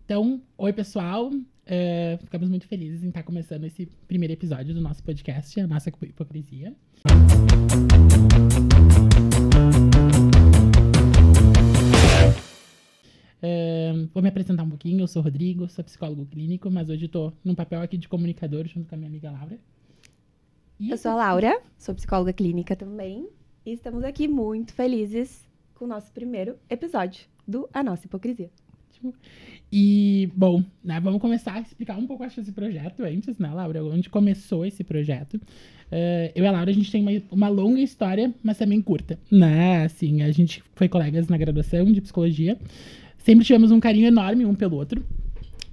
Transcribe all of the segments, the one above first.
Então, oi pessoal, ficamos muito felizes em estar começando esse primeiro episódio do nosso podcast, a nossa hipocrisia. Vou me apresentar um pouquinho, eu sou o Rodrigo, sou psicólogo clínico, mas hoje estou num papel aqui de comunicador junto com a minha amiga Laura. Eu sou a Laura, sou psicóloga clínica também, e estamos aqui muito felizes com o nosso primeiro episódio do A Nossa Hipocrisia. E, bom, né, vamos começar a explicar um pouco, acho, esse projeto antes, né, Laura? Onde começou esse projeto. Eu e a Laura, a gente tem uma longa história, mas também curta, né? Assim, a gente foi colegas na graduação de psicologia. Sempre tivemos um carinho enorme um pelo outro.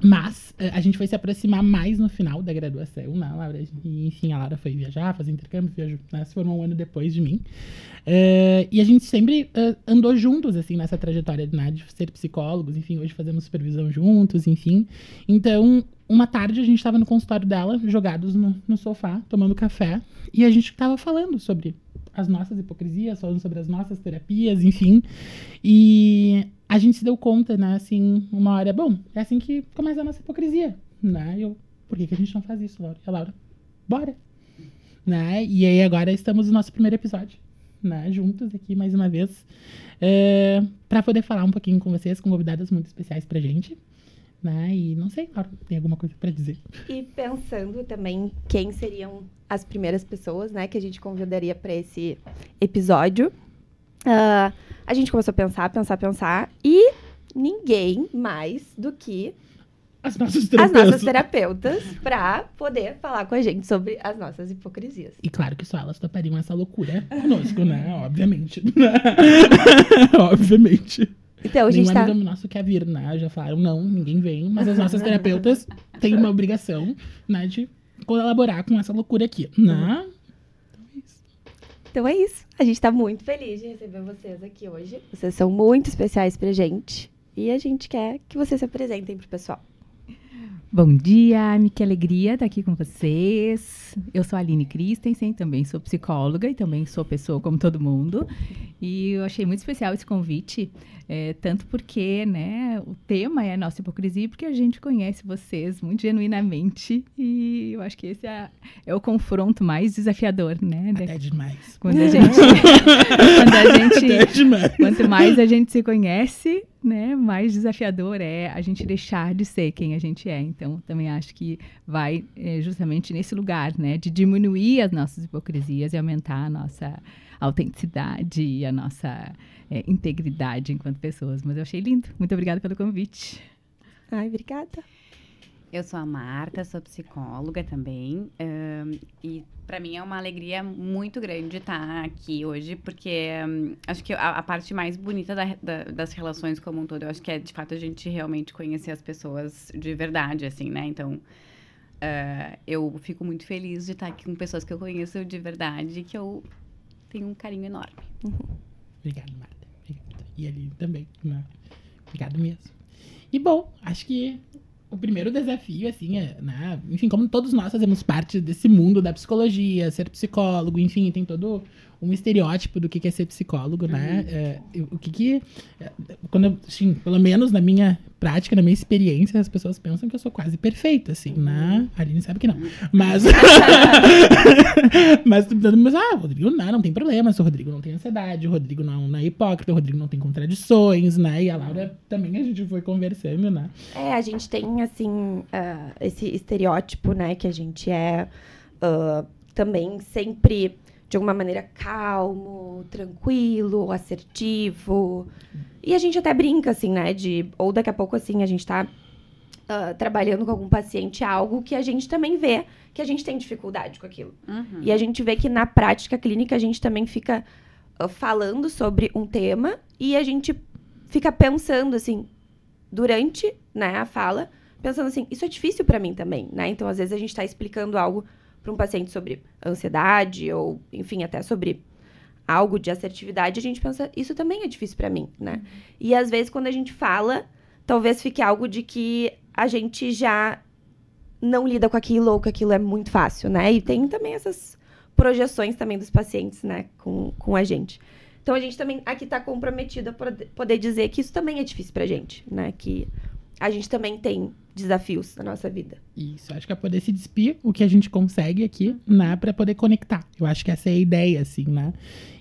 Mas a gente foi se aproximar mais no final da graduação, né, Laura? E, enfim, a Laura foi viajar, fazer intercâmbio, viajou, né, se formou um ano depois de mim. E a gente sempre andou juntos, assim, nessa trajetória, né, de ser psicólogos. Enfim, hoje fazemos supervisão juntos, enfim. Então, uma tarde a gente estava no consultório dela, jogados no sofá, tomando café. E a gente estava falando sobre as nossas hipocrisias, falando sobre as nossas terapias, enfim. E a gente se deu conta, né, assim, uma hora, bom, é assim que começa a nossa hipocrisia, né? Por que a gente não faz isso, Laura? E a Laura, bora! Né? E aí agora estamos no nosso primeiro episódio, né, juntos aqui mais uma vez, para poder falar um pouquinho com vocês, com convidadas muito especiais pra gente, né? E não sei, Laura, tem alguma coisa pra dizer? E pensando também quem seriam as primeiras pessoas, né, que a gente convidaria para esse episódio, a gente começou a pensar, e ninguém mais do que as nossas terapeutas para poder falar com a gente sobre as nossas hipocrisias. E claro que só elas topariam essa loucura conosco, né? Obviamente. Obviamente. Então, a gente Nenhum amigo nosso quer vir, né? Já falaram, não, ninguém vem. Mas as nossas terapeutas têm uma obrigação, né, de colaborar com essa loucura aqui, né? Então é isso. A gente tá muito feliz de receber vocês aqui hoje. Vocês são muito especiais pra gente. E a gente quer que vocês se apresentem pro pessoal. Bom dia, que alegria estar aqui com vocês. Eu sou a Aline Christensen, também sou psicóloga e também sou pessoa como todo mundo. E eu achei muito especial esse convite, tanto porque, né, o tema é a nossa hipocrisia, porque a gente conhece vocês muito genuinamente. E eu acho que esse é o confronto mais desafiador, né? Até demais. Quando a gente quanto mais a gente se conhece, né, mais desafiador é a gente deixar de ser quem a gente é. Então, também acho que vai justamente nesse lugar, né, de diminuir as nossas hipocrisias e aumentar a nossa autenticidade e a nossa integridade enquanto pessoas. Mas eu achei lindo. Muito obrigada pelo convite. Ai, obrigada. Eu sou a Marta, sou psicóloga também, e para mim é uma alegria muito grande estar aqui hoje, porque acho que a parte mais bonita das relações como um todo, eu acho que é, de fato, a gente realmente conhecer as pessoas de verdade, assim, né? Então, eu fico muito feliz de estar aqui com pessoas que eu conheço de verdade e que eu tenho um carinho enorme. Obrigado, Marta. Obrigado. E ali também, né? Obrigado mesmo. E, bom, acho que o primeiro desafio, assim, né? Enfim, como todos nós fazemos parte desse mundo da psicologia, ser psicólogo, enfim, tem todo um estereótipo do que é ser psicólogo, né? Assim, pelo menos na minha prática, na minha experiência, as pessoas pensam que eu sou quase perfeita, assim, né? A Aline sabe que não. Mas Rodrigo, não tem problema, o Rodrigo não tem ansiedade, o Rodrigo não é hipócrita, o Rodrigo não tem contradições, né? E a Laura também, a gente foi conversando, né? A gente tem, assim, esse estereótipo, né, que a gente é também sempre, de alguma maneira, calmo, tranquilo, assertivo. E a gente até brinca, assim, né, ou daqui a pouco, assim, a gente tá trabalhando com algum paciente algo que a gente também vê que a gente tem dificuldade com aquilo. Uhum. E a gente vê que na prática clínica a gente também fica falando sobre um tema e a gente fica pensando, assim, durante, né, a fala, pensando assim, isso é difícil pra mim também, né? Então, às vezes, a gente tá explicando algo para um paciente sobre ansiedade ou, enfim, até sobre algo de assertividade, a gente pensa, isso também é difícil pra mim, né? E, às vezes, quando a gente fala, talvez fique algo de que a gente já não lida com aquilo ou que aquilo é muito fácil, né? E tem também essas projeções também dos pacientes, né, com a gente. Então, a gente também aqui tá comprometido a poder dizer que isso também é difícil pra gente, né? Que a gente também tem desafios na nossa vida. Isso, acho que é poder se despir o que a gente consegue aqui, né, pra poder conectar. Eu acho que essa é a ideia, assim, né.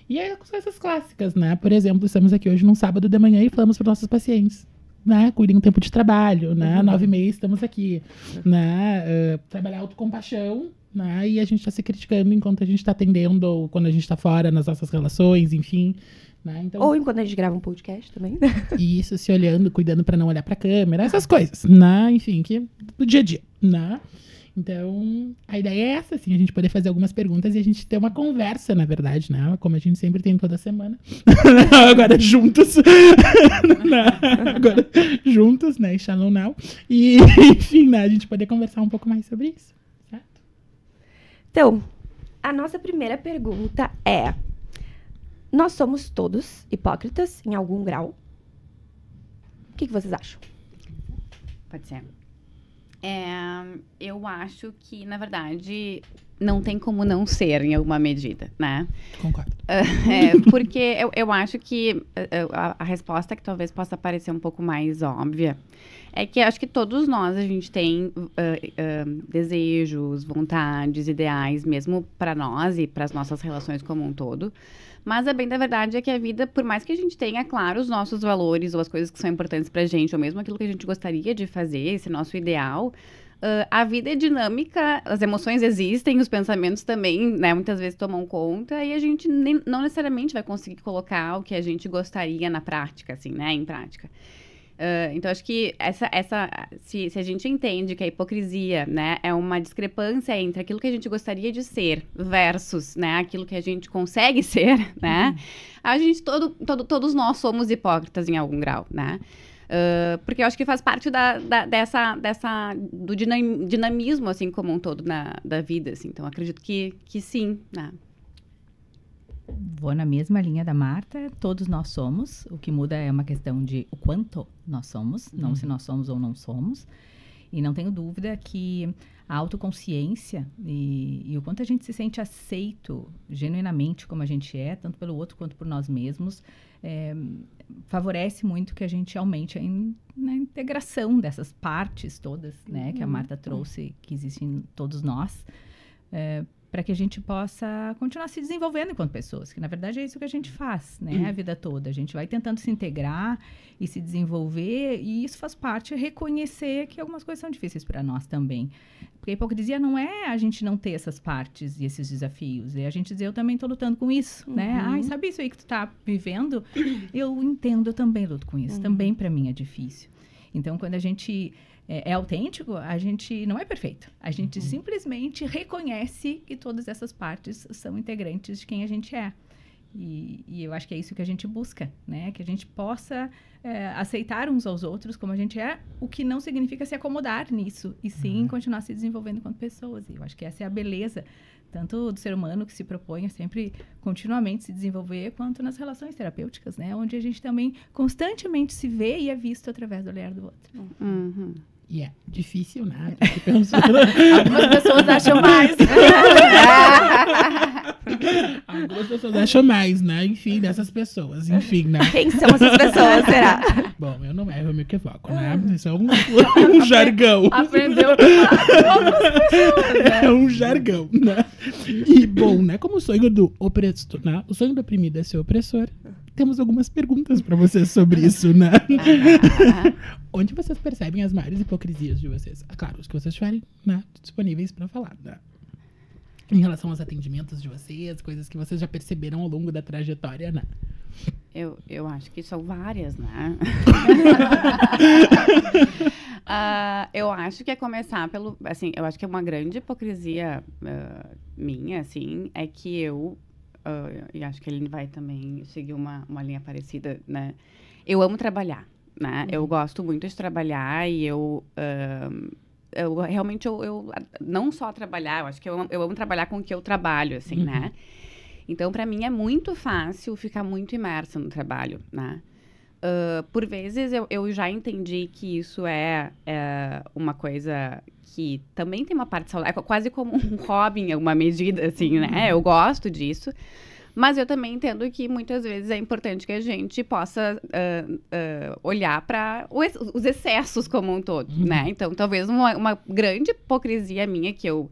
E é com essas clássicas, né, por exemplo, estamos aqui hoje num sábado de manhã e falamos para nossos pacientes, né, cuidem do tempo de trabalho, né, 9h30 estamos aqui, né, trabalhar autocompaixão, né, e a gente tá se criticando enquanto a gente tá atendendo, ou quando a gente tá fora nas nossas relações, enfim, né, então... Ou enquanto a gente grava um podcast também. Isso, se olhando, cuidando pra não olhar pra câmera, essas coisas, né? Enfim, que do dia a dia, né? Então, a ideia é essa, assim, a gente poder fazer algumas perguntas e a gente ter uma conversa, na verdade, né? Como a gente sempre tem toda semana. Agora juntos. Né? Agora juntos, né? Shalom now. E, enfim, né? A gente poder conversar um pouco mais sobre isso, certo? Então, a nossa primeira pergunta é... Nós somos todos hipócritas em algum grau? O que vocês acham? Pode ser. Eu acho que, na verdade, não tem como não ser em alguma medida, né? Concordo. Porque eu acho que a resposta que talvez possa parecer um pouco mais óbvia é que acho que todos nós, a gente tem desejos, vontades, ideais, mesmo para nós e para as nossas relações como um todo. Mas a bem da verdade é que a vida, por mais que a gente tenha, claro, os nossos valores ou as coisas que são importantes pra gente, ou mesmo aquilo que a gente gostaria de fazer, esse nosso ideal, a vida é dinâmica, as emoções existem, os pensamentos também, né, muitas vezes tomam conta, e a gente não necessariamente vai conseguir colocar o que a gente gostaria na prática, assim, né, em prática. Então, acho que se a gente entende que a hipocrisia, né, é uma discrepância entre aquilo que a gente gostaria de ser versus, né, aquilo que a gente consegue ser, né, a gente, todos nós somos hipócritas em algum grau, né, porque eu acho que faz parte do dinamismo, assim, como um todo da vida, assim, então acredito que sim, né. Vou na mesma linha da Marta, todos nós somos, o que muda é uma questão de o quanto nós somos, não se nós somos ou não somos, e não tenho dúvida que a autoconsciência e o quanto a gente se sente aceito genuinamente como a gente é, tanto pelo outro quanto por nós mesmos, favorece muito que a gente aumente na integração dessas partes todas, né, que a Marta trouxe, que existem em todos nós, para que a gente possa continuar se desenvolvendo enquanto pessoas, que na verdade é isso que a gente faz, né, a vida toda. A gente vai tentando se integrar e se desenvolver, e isso faz parte, reconhecer que algumas coisas são difíceis para nós também. Porque a hipocrisia não é a gente não ter essas partes e esses desafios, é a gente dizer, eu também estou lutando com isso, né? Ai, sabe isso aí que tu tá vivendo? Eu entendo, eu também luto com isso, também para mim é difícil. Então, quando a gente é autêntico, a gente não é perfeito. A gente simplesmente reconhece que todas essas partes são integrantes de quem a gente é. E eu acho que é isso que a gente busca, né? Que a gente possa aceitar uns aos outros como a gente é, o que não significa se acomodar nisso, e sim continuar se desenvolvendo enquanto pessoas. E eu acho que essa é a beleza, tanto do ser humano que se propõe a sempre continuamente se desenvolver, quanto nas relações terapêuticas, né? Onde a gente também constantemente se vê e é visto através do olhar do outro. E é difícil, né? Algumas pessoas acham mais. Algumas pessoas acham mais, né? Enfim, dessas pessoas, enfim, né? Quem são essas pessoas, será? Bom, eu não erro, eu me equivoco, né? Isso é um jargão. Aprendeu a outras pessoas, né? É um jargão, né? E, bom, né? Como o sonho do opressor, né? O sonho do oprimido é ser opressor. Temos algumas perguntas para vocês sobre isso, né? Onde vocês percebem as maiores hipocrisias de vocês? Claro, os que vocês estiverem, né, disponíveis para falar, né? Em relação aos atendimentos de vocês, coisas que vocês já perceberam ao longo da trajetória, né? Eu acho que são várias, né? Eu acho que é começar pelo... Assim, eu acho que é uma grande hipocrisia minha, assim, é que eu... e acho que ele vai também seguir uma linha parecida, né? Eu amo trabalhar, né? Eu gosto muito de trabalhar e eu realmente, eu não só trabalhar, eu acho que eu amo trabalhar com o que eu trabalho, assim, né? Então, para mim, é muito fácil ficar muito imersa no trabalho, né? Por vezes, eu já entendi que isso é uma coisa que também tem uma parte saudável, é quase como um hobby em alguma medida, assim, né? Eu gosto disso, Mas eu também entendo que muitas vezes é importante que a gente possa olhar para os excessos como um todo, né? Então, talvez uma grande hipocrisia minha que eu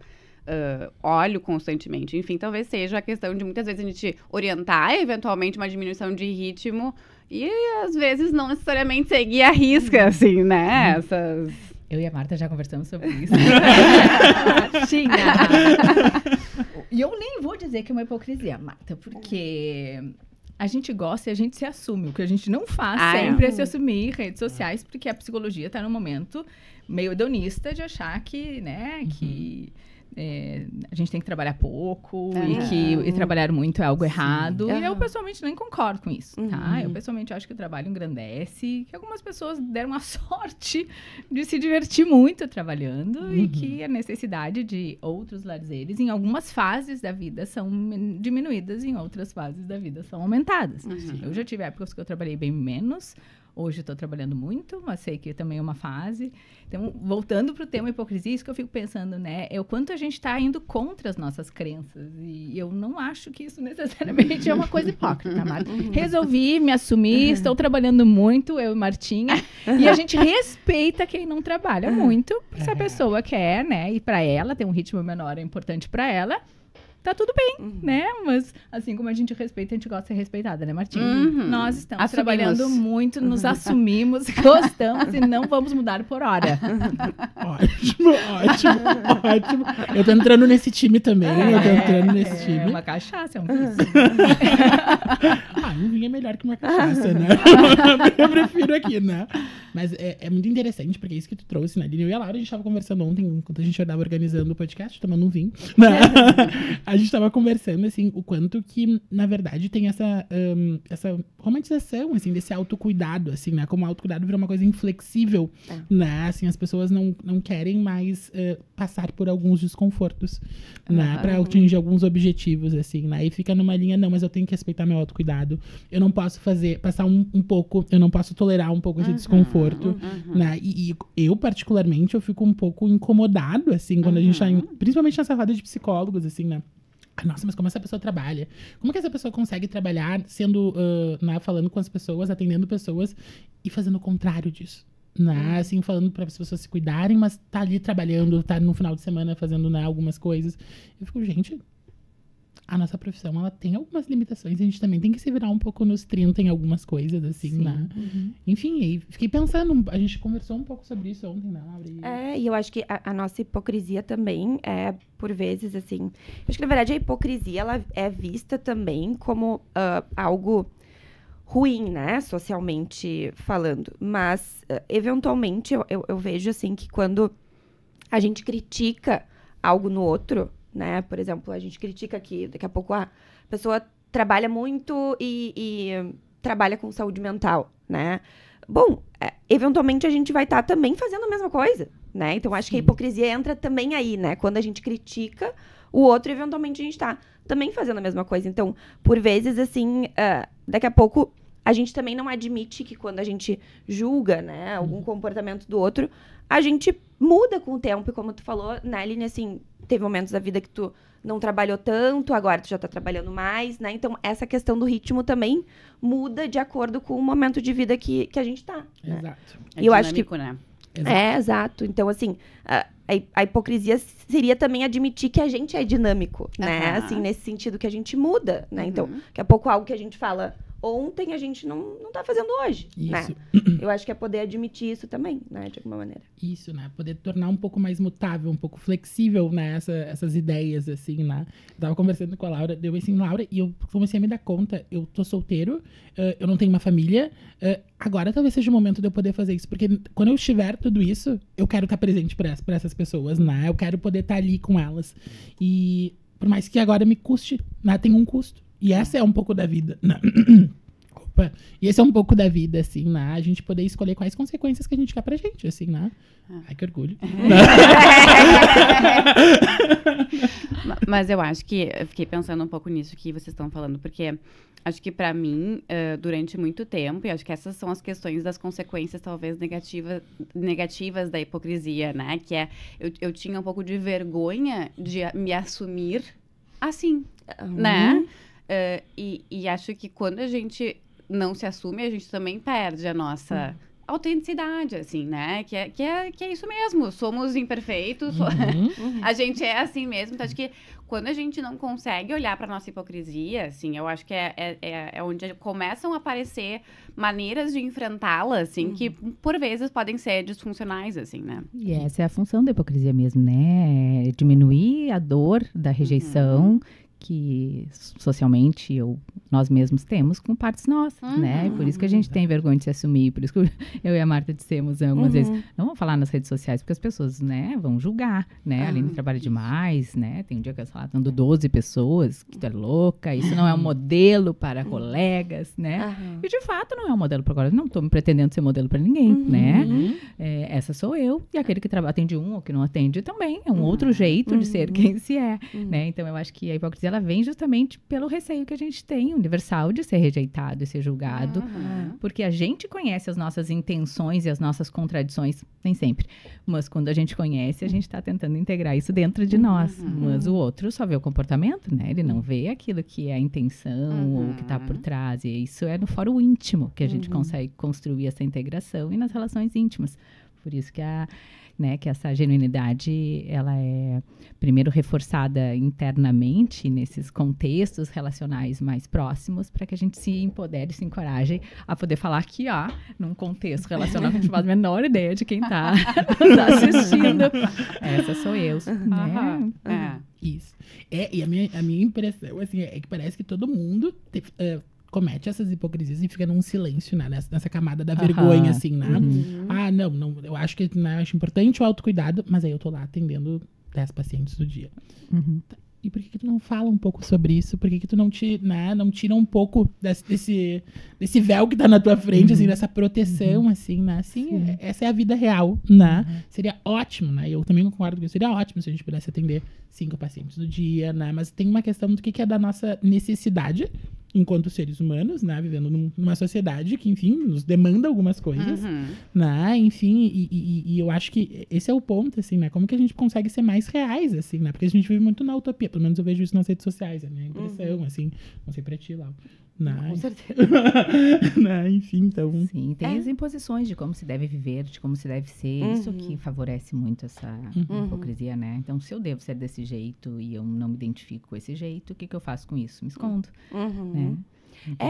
olho constantemente, enfim, talvez seja a questão de muitas vezes a gente orientar eventualmente uma diminuição de ritmo e às vezes não necessariamente seguir a risca, assim, né? Eu e a Marta já conversamos sobre isso. Tinha. E eu nem vou dizer que é uma hipocrisia, Marta, porque a gente gosta e a gente se assume. O que a gente não faz sempre é se assumir em redes sociais, porque a psicologia está num momento meio hedonista de achar que, né, que a gente tem que trabalhar pouco e trabalhar muito é algo errado. E eu, pessoalmente, nem concordo com isso, tá? Eu, pessoalmente, acho que o trabalho engrandece, que algumas pessoas deram a sorte de se divertir muito trabalhando e que a necessidade de outros lazeres em algumas fases da vida são diminuídas, em outras fases da vida são aumentadas. Eu já tive épocas que eu trabalhei bem menos. Hoje eu estou trabalhando muito, mas sei que também é uma fase. Então, voltando para o tema hipocrisia, isso que eu fico pensando, né? É o quanto a gente está indo contra as nossas crenças. E eu não acho que isso necessariamente é uma coisa hipócrita, Marta. Resolvi me assumir, estou trabalhando muito, eu e Martinha. E a gente respeita quem não trabalha muito, porque se a pessoa quer, né? E para ela, ter um ritmo menor é importante para ela. Tá tudo bem, né? Mas, assim como a gente respeita, a gente gosta de ser respeitada, né, Martinha? Nós estamos trabalhando muito, nos assumimos, gostamos e não vamos mudar por hora. Ótimo. Eu tô entrando nesse time também, time. É uma cachaça, é um vinho. Um vinho é melhor que uma cachaça, né? Eu prefiro aqui, né? Mas é muito interessante, porque é isso que tu trouxe, né, Aline? Eu e a Laura, a gente tava conversando ontem, enquanto a gente estava organizando o podcast, tomando um vinho, né? A gente tava conversando, assim, o quanto que, na verdade, tem essa romantização, assim, desse autocuidado, assim, né? Como o autocuidado virou uma coisa inflexível, né? Assim, as pessoas não querem mais passar por alguns desconfortos, né? Pra atingir alguns objetivos, assim, né? E fica numa linha, não, mas eu tenho que respeitar meu autocuidado. Eu não posso passar um pouco, eu não posso tolerar um pouco esse desconforto, né? E eu, particularmente, eu fico um pouco incomodado, assim, quando a gente tá principalmente nessa roda de psicólogos, assim, né? Nossa, mas como essa pessoa trabalha? Como que essa pessoa consegue trabalhar sendo, falando com as pessoas, atendendo pessoas e fazendo o contrário disso? Né? Assim, falando para as pessoas se cuidarem, mas tá ali trabalhando, tá no final de semana fazendo, né, algumas coisas. Eu fico, gente, a nossa profissão, ela tem algumas limitações. A gente também tem que se virar um pouco nos 30 em algumas coisas, assim, né? Enfim, aí fiquei pensando, a gente conversou um pouco sobre isso ontem, né, Laura? E eu acho que a nossa hipocrisia também é, por vezes, assim... Acho que, na verdade, a hipocrisia, ela é vista também como algo ruim, né? Socialmente falando. Mas, eventualmente, eu vejo, assim, que quando a gente critica algo no outro, né? Por exemplo, a gente critica que daqui a pouco a pessoa trabalha muito e trabalha com saúde mental, né? Bom, eventualmente a gente vai estar também fazendo a mesma coisa, né? Então, acho que a hipocrisia entra também aí, né? Quando a gente critica o outro, eventualmente a gente está também fazendo a mesma coisa. Então, por vezes, assim, daqui a pouco a gente também não admite que quando a gente julga, né, algum comportamento do outro, a gente muda com o tempo. E como tu falou, né, Aline, assim, teve momentos da vida que tu não trabalhou tanto, agora tu já tá trabalhando mais, né? Então, essa questão do ritmo também muda de acordo com o momento de vida que a gente tá. Né? Exato. E eu acho que, né? Exato. Então, assim, a hipocrisia seria também admitir que a gente é dinâmico, né? Assim, nesse sentido que a gente muda, né? Então, daqui a pouco algo que a gente fala ontem, a gente não tá fazendo hoje, né? Eu acho que é poder admitir isso também, né? De alguma maneira. Isso, né? Poder tornar um pouco mais mutável, um pouco flexível, né? Essas ideias, assim, né? Eu tava conversando com a Laura, deu assim, Laura, e eu comecei a me dar conta, eu tô solteiro, eu não tenho uma família, agora talvez seja o momento de eu poder fazer isso, porque quando eu tiver tudo isso, eu quero estar presente pra essas pessoas, né? Eu quero poder estar ali com elas. E por mais que agora me custe, né? Tem um custo. E essa é um pouco da vida, né? Opa. E esse é um pouco da vida, assim, né? A gente poder escolher quais consequências que a gente quer pra gente, assim, né? Ai, que orgulho. Mas eu acho que... Eu fiquei pensando um pouco nisso que vocês estão falando, porque acho que pra mim, durante muito tempo, e acho que essas são as questões das consequências, talvez, negativas da hipocrisia, né? Que eu tinha um pouco de vergonha de me assumir assim, né? E acho que quando a gente não se assume, a gente também perde a nossa autenticidade, assim, né? Que é isso mesmo. Somos imperfeitos. A gente é assim mesmo. Então, acho que quando a gente não consegue olhar para nossa hipocrisia, assim, eu acho que é onde começam a aparecer maneiras de enfrentá-la, assim, que por vezes podem ser disfuncionais, assim, né? E essa é a função da hipocrisia mesmo, né? É diminuir a dor da rejeição que socialmente nós mesmos temos com partes nossas, né? E por isso que a gente tem vergonha de se assumir, por isso que eu e a Marta dissemos algumas vezes, não vamos falar nas redes sociais, porque as pessoas, né, vão julgar, né? A Aline trabalha demais, né? Tem um dia que eu estou falando 12 pessoas, que tu é louca, isso não é um modelo para colegas, né? E de fato não é um modelo para colegas, não estou me pretendendo ser modelo para ninguém, né? Essa sou eu, e aquele que atende um ou que não atende também, é um outro jeito de ser quem se é, né? Então eu acho que a hipocrisia ela vem justamente pelo receio que a gente tem, universal, de ser rejeitado e ser julgado, porque a gente conhece as nossas intenções e as nossas contradições, nem sempre, mas quando a gente conhece, a gente está tentando integrar isso dentro de nós, mas o outro só vê o comportamento, né? Ele não vê aquilo que é a intenção ou o que está por trás, e isso é no fórum íntimo que a gente consegue construir essa integração e nas relações íntimas. Por isso que que essa genuinidade, ela é primeiro reforçada internamente nesses contextos relacionais mais próximos, para que a gente se empodere, se encoraje a poder falar aqui, num contexto relacional que a gente faz a menor ideia de quem tá assistindo. Essa sou eu, né? Isso. E a minha impressão, assim, é que parece que todo mundo comete essas hipocrisias e fica num silêncio, né? Nessa camada da vergonha, assim, né? Não, eu acho que acho importante o autocuidado, mas aí eu tô lá atendendo 10 pacientes no dia. E por que tu não fala um pouco sobre isso? Por que tu não tira um pouco desse véu que tá na tua frente, assim, dessa proteção, assim, né? Assim, essa é a vida real, né? Seria ótimo, né? Eu também concordo que seria ótimo se a gente pudesse atender 5 pacientes no dia, né? Mas tem uma questão do que é da nossa necessidade enquanto seres humanos, né? Vivendo numa sociedade que, enfim, nos demanda algumas coisas, né? Enfim, e eu acho que esse é o ponto, assim, né? Como que a gente consegue ser mais reais, assim, né? Porque a gente vive muito na utopia, pelo menos eu vejo isso nas redes sociais, é a minha impressão, assim, não sei pra ti, Lau. Com certeza. Enfim, então... Sim, tem as imposições de como se deve viver, de como se deve ser, isso que favorece muito essa hipocrisia, né? Então, se eu devo ser desse jeito e eu não me identifico com esse jeito, o que eu faço com isso? Me escondo, né?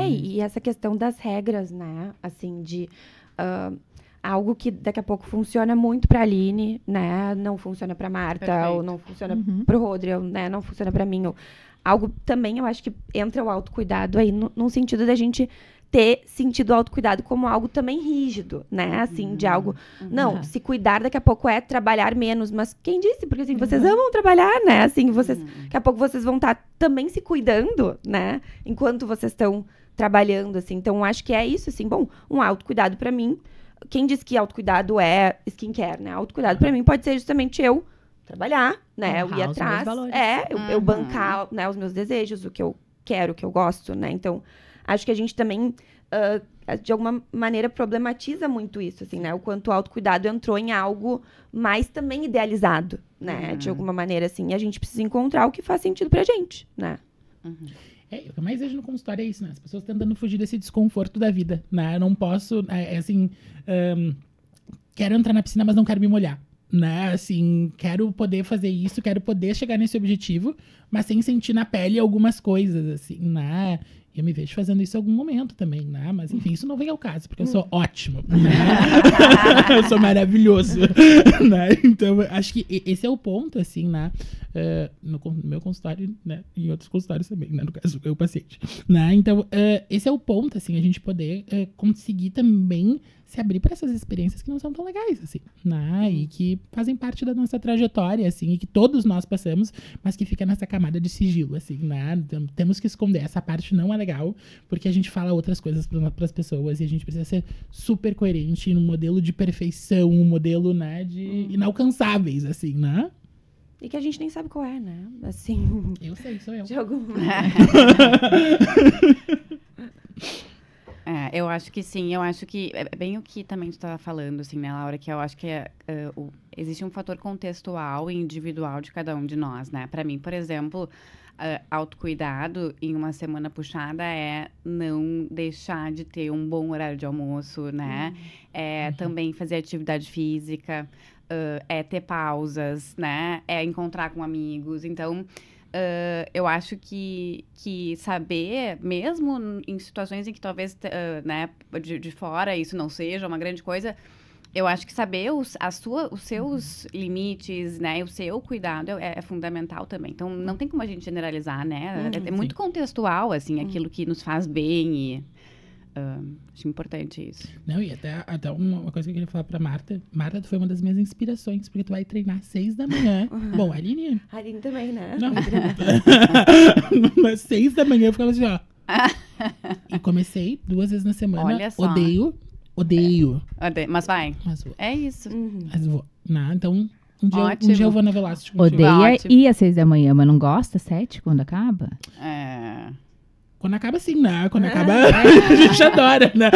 E essa questão das regras, né? Assim, de... algo que daqui a pouco funciona muito pra Aline, né? Não funciona pra Marta, ou não funciona pro Rodrigo, né? Não funciona pra mim, ou... Algo também, eu acho que entra o autocuidado aí, num sentido da gente ter sentido o autocuidado como algo também rígido, né? Assim, de algo... Não, se cuidar daqui a pouco é trabalhar menos, mas quem disse? Porque, assim, vocês amam trabalhar, né? Assim, vocês... Daqui a pouco vocês vão estar também se cuidando, né? Enquanto vocês estão trabalhando, assim. Então, acho que é isso, assim. Bom, um autocuidado pra mim... Quem diz que autocuidado é skincare, né? Autocuidado pra mim pode ser justamente eu trabalhar, né? Eu ir atrás. Eu bancar, né, os meus desejos, o que eu quero, o que eu gosto, né? Então, acho que a gente também, de alguma maneira, problematiza muito isso, assim, né? O quanto o autocuidado entrou em algo mais também idealizado, né? De alguma maneira, assim. E a gente precisa encontrar o que faz sentido pra gente, né? O que eu mais vejo no consultório é isso, né? As pessoas tentando fugir desse desconforto da vida, né? Eu não posso, quero entrar na piscina, mas não quero me molhar. Né, assim, quero poder fazer isso, quero poder chegar nesse objetivo, mas sem sentir na pele algumas coisas, assim, né? E eu me vejo fazendo isso em algum momento também, né? Mas, enfim, isso não vem ao caso, porque eu sou ótimo, né? Eu sou maravilhoso, né? Então, acho que esse é o ponto, assim, né? No meu consultório, né? Em outros consultórios também, né? No caso, eu paciente, né? Então, esse é o ponto, assim, a gente poder conseguir também se abrir para essas experiências que não são tão legais, assim, né? E que fazem parte da nossa trajetória, assim, e que todos nós passamos, mas que fica nessa camada de sigilo, assim, né? Então, temos que esconder. Essa parte não é legal, porque a gente fala outras coisas para as pessoas e a gente precisa ser super coerente num modelo de perfeição, um modelo, né, de inalcançáveis, assim, né? E que a gente nem sabe qual é, né? Assim... Eu sei, sou eu. De algum... Eu acho que sim, eu acho que é bem o que também tu estava falando, assim, né, Laura, que eu acho que existe um fator contextual e individual de cada um de nós, né? Para mim, por exemplo, autocuidado em uma semana puxada é não deixar de ter um bom horário de almoço, né? Também fazer atividade física, é ter pausas, né? É encontrar com amigos. Então, eu acho que saber, mesmo em situações em que talvez, né, de fora isso não seja uma grande coisa, eu acho que saber os seus limites, né, e o seu cuidado é fundamental também. Então, não tem como a gente generalizar, né? É muito contextual, assim, aquilo que nos faz bem e acho importante isso. Não, e até uma coisa que eu queria falar pra Marta. Marta, tu foi uma das minhas inspirações, porque tu vai treinar às 6 da manhã. Bom, a Aline... A Aline também, né? Não. Às 6 da manhã eu ficava assim, ó. E comecei 2 vezes na semana. Olha só. Odeio. Mas vai. Mas vou. É isso. Mas vou. Não, então, um dia Ótimo. eu vou na Velocity contigo. Odeia Ótimo. ir às 6 da manhã, mas não gosta 7 quando acaba? Quando acaba assim, né? Quando acaba, a gente adora, né?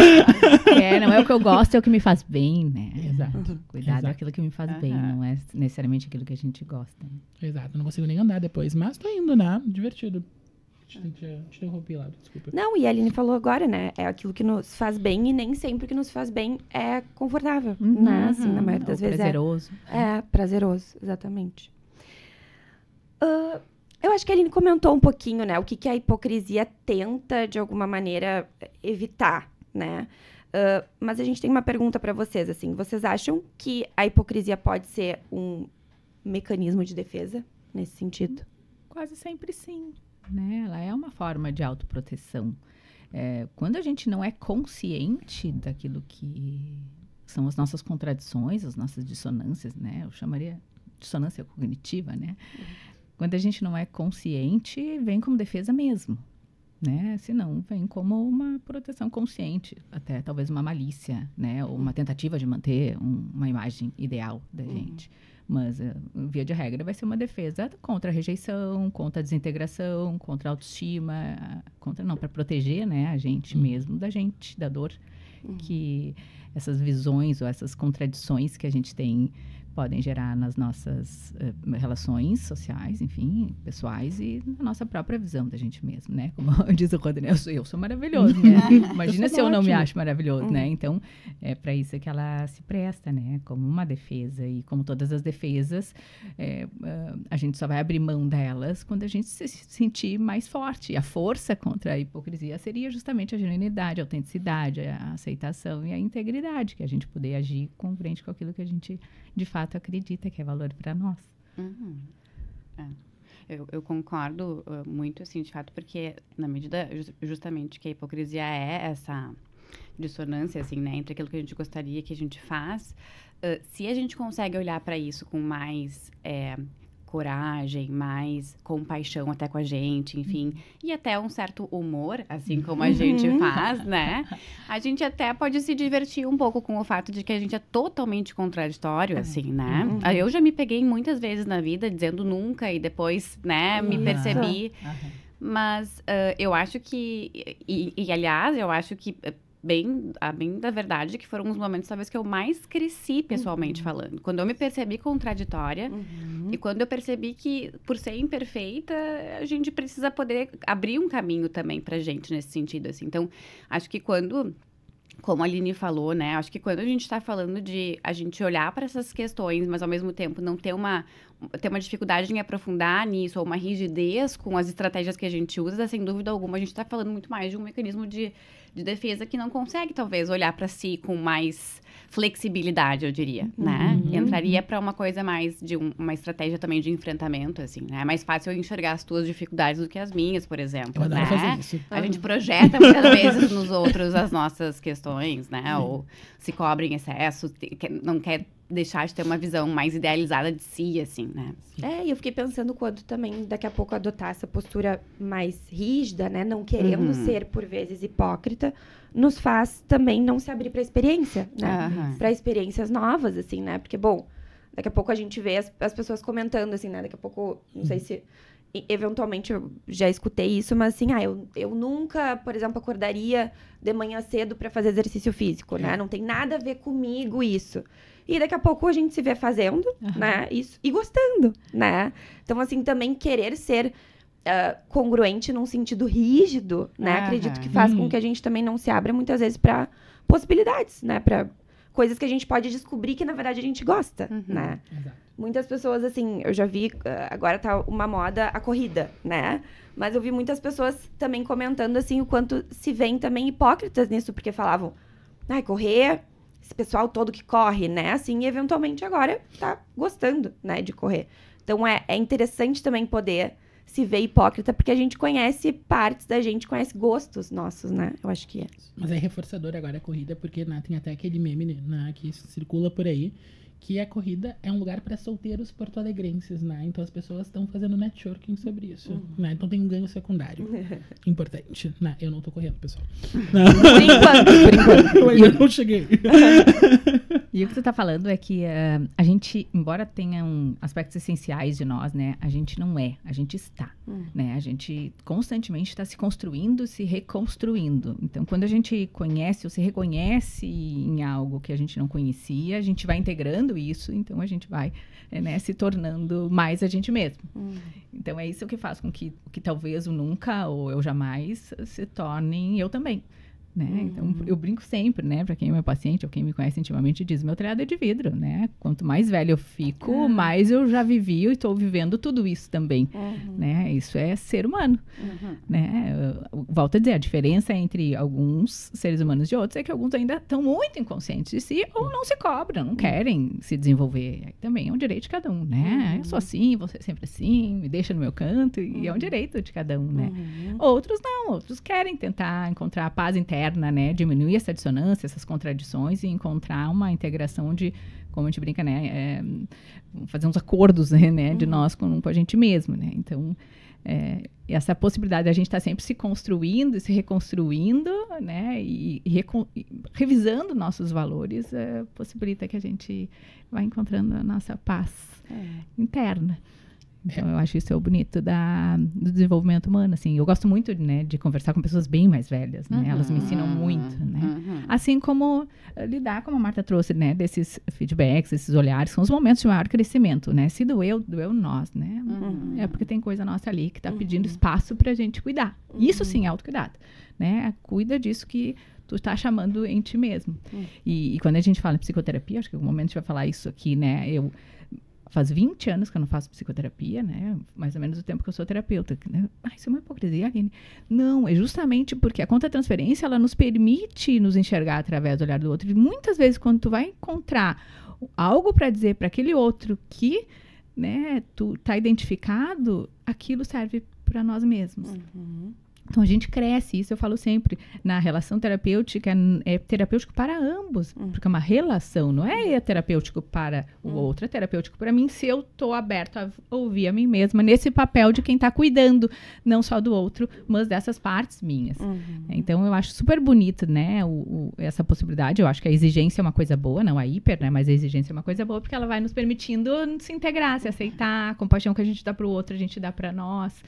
Não é o que eu gosto, é o que me faz bem, né? Exato. Cuidado Exato. é aquilo que me faz bem, não é necessariamente aquilo que a gente gosta. Exato, não consigo nem andar depois, mas tô indo, né? Divertido. Te interrompi lá, desculpa. Não, e a Aline falou agora, né? É aquilo que nos faz bem e nem sempre o que nos faz bem é confortável, né? Assim, na maioria das vezes prazeroso. é prazeroso, exatamente. Eu acho que a Aline comentou um pouquinho, né? O que a hipocrisia tenta, de alguma maneira, evitar, né? Mas a gente tem uma pergunta para vocês, assim. Vocês acham que a hipocrisia pode ser um mecanismo de defesa, nesse sentido? Quase sempre sim, né? Ela é uma forma de autoproteção. Quando a gente não é consciente daquilo que são as nossas contradições, as nossas dissonâncias, né? Eu chamaria dissonância cognitiva, né? Quando a gente não é consciente, vem como defesa mesmo, né? Se não, vem como uma proteção consciente, até talvez uma malícia, né? Ou uma tentativa de manter uma imagem ideal da gente. Mas, via de regra, vai ser uma defesa contra a rejeição, contra a desintegração, contra a autoestima, para proteger, né, a gente mesmo da gente, da dor que essas visões ou essas contradições que a gente tem podem gerar nas nossas relações sociais, enfim, pessoais e na nossa própria visão da gente mesmo, né? Como diz o Rodney, eu sou maravilhoso, né? Imagina se eu não me acho maravilhoso, né? Então, é para isso que ela se presta, né? Como uma defesa. E como todas as defesas, a gente só vai abrir mão delas quando a gente se sentir mais forte. E a força contra a hipocrisia seria justamente a genuinidade, a autenticidade, a aceitação e a integridade, que a gente poder agir congruente com aquilo que a gente de fato acredita que é valor para nós. Eu concordo muito, assim, de fato, porque na medida justamente que a hipocrisia é essa dissonância, assim, né, entre aquilo que a gente gostaria que a gente faz, se a gente consegue olhar para isso com mais coragem, mais compaixão até com a gente, enfim, e até um certo humor, assim como a gente faz, né? A gente até pode se divertir um pouco com o fato de que a gente é totalmente contraditório, assim, né? Eu já me peguei muitas vezes na vida dizendo nunca e depois, né, me percebi. Mas eu acho que, e aliás, eu acho que bem da verdade, que foram os momentos, talvez, que eu mais cresci pessoalmente falando. Quando eu me percebi contraditória e quando eu percebi que, por ser imperfeita, a gente precisa poder abrir um caminho também pra gente nesse sentido, assim. Então, acho que como a Aline falou, né? Acho que quando a gente está falando de a gente olhar para essas questões, mas ao mesmo tempo não ter uma dificuldade em aprofundar nisso, ou uma rigidez com as estratégias que a gente usa, sem dúvida alguma, a gente está falando muito mais de um mecanismo de defesa que não consegue, talvez, olhar para si com mais flexibilidade, eu diria, né? Entraria para uma coisa mais de uma estratégia também de enfrentamento, assim, né? É mais fácil eu enxergar as tuas dificuldades do que as minhas, por exemplo, Eu adoro né? fazer isso. A gente projeta muitas vezes nos outros as nossas questões, né? Ou se cobre em excesso, não quer deixar de ter uma visão mais idealizada de si, assim, né? E eu fiquei pensando quando também, daqui a pouco, adotar essa postura mais rígida, né? Não querendo ser, por vezes, hipócrita, nos faz também não se abrir para a experiência, né? Para experiências novas, assim, né? Porque, bom, daqui a pouco a gente vê as pessoas comentando, assim, né? Daqui a pouco, não sei se eventualmente eu já escutei isso, mas assim, eu nunca, por exemplo, acordaria de manhã cedo pra fazer exercício físico, né? Não tem nada a ver comigo isso. E daqui a pouco a gente se vê fazendo, né? Isso, e gostando, né? Então, assim, também querer ser congruente num sentido rígido, né? Acredito que faz com que a gente também não se abra muitas vezes pra possibilidades, né? Pra coisas que a gente pode descobrir que, na verdade, a gente gosta, né? Exato. Muitas pessoas, assim, eu já vi, agora tá uma moda a corrida, né? Mas eu vi muitas pessoas também comentando, assim, o quanto se veem também hipócritas nisso, porque falavam, correr, esse pessoal todo que corre, né? Assim, e eventualmente agora tá gostando, né, de correr. Então, é interessante também poder se ver hipócrita, porque a gente conhece partes da gente, conhece gostos nossos, né? Eu acho que é. Mas é reforçador agora a corrida, porque né, tem até aquele meme né, que circula por aí, que a corrida é um lugar para solteiros porto-alegrenses, né? Então as pessoas estão fazendo networking sobre isso, né? Então tem um ganho secundário importante, né? Eu não tô correndo, pessoal. Por enquanto. Eu ainda não cheguei. E o que tu tá falando é que a gente, embora tenha aspectos essenciais de nós, né? A gente não é, a gente está, né? A gente constantemente está se construindo, se reconstruindo. Então, quando a gente conhece ou se reconhece em algo que a gente não conhecia, a gente vai integrando isso, então a gente vai né, se tornando mais a gente mesmo. Então, é isso que faz com que talvez o nunca ou eu jamais se tornem eu também. Né? Então, eu brinco sempre, né? Para quem é meu paciente ou quem me conhece intimamente, diz, meu telhado é de vidro, né? Quanto mais velho eu fico, mais eu já vivi e estou vivendo tudo isso também, né? Isso é ser humano, né? Eu volto a dizer, a diferença entre alguns seres humanos e outros é que alguns ainda estão muito inconscientes de si ou não se cobram, não querem se desenvolver. Aí também é um direito de cada um, né? Eu sou assim, você é sempre assim, me deixa no meu canto e é um direito de cada um, né? Outros não, outros querem tentar encontrar a paz interna, né, diminuir essa dissonância, essas contradições e encontrar uma integração de, como a gente brinca, né, fazer uns acordos, né, de nós com a gente mesmo, né, então essa possibilidade de a gente estar sempre se construindo, se reconstruindo, né, e revisando nossos valores possibilita que a gente vá encontrando a nossa paz interna. Então, eu acho isso é o bonito do desenvolvimento humano, assim. Eu gosto muito, né, de conversar com pessoas bem mais velhas, né? Elas me ensinam muito, né? Assim como lidar, como a Marta trouxe, né, desses feedbacks, esses olhares, são os momentos de maior crescimento, né? Se doeu nós, né? É porque tem coisa nossa ali que está pedindo espaço pra gente cuidar. Isso sim é autocuidado, né? Cuida disso que tu tá chamando em ti mesmo. E quando a gente fala em psicoterapia, acho que em algum momento a gente vai falar isso aqui, né? Faz 20 anos que eu não faço psicoterapia, né? Mais ou menos o tempo que eu sou terapeuta. Né? Isso é uma hipocrisia, Aline. Não, é justamente porque a contra-transferência, ela nos permite nos enxergar através do olhar do outro. E muitas vezes, quando tu vai encontrar algo para dizer para aquele outro que, né, tu tá identificado, aquilo serve para nós mesmos. Então, a gente cresce, isso eu falo sempre. Na relação terapêutica, é terapêutico para ambos. Porque é uma relação, não é terapêutico para o outro, é terapêutico para mim se eu estou aberto a ouvir a mim mesma nesse papel de quem está cuidando, não só do outro, mas dessas partes minhas. Então, eu acho super bonito, né, essa possibilidade. Eu acho que a exigência é uma coisa boa, não a hiper, né, mas a exigência é uma coisa boa porque ela vai nos permitindo se integrar, se aceitar, a compaixão que a gente dá para o outro, a gente dá para nós.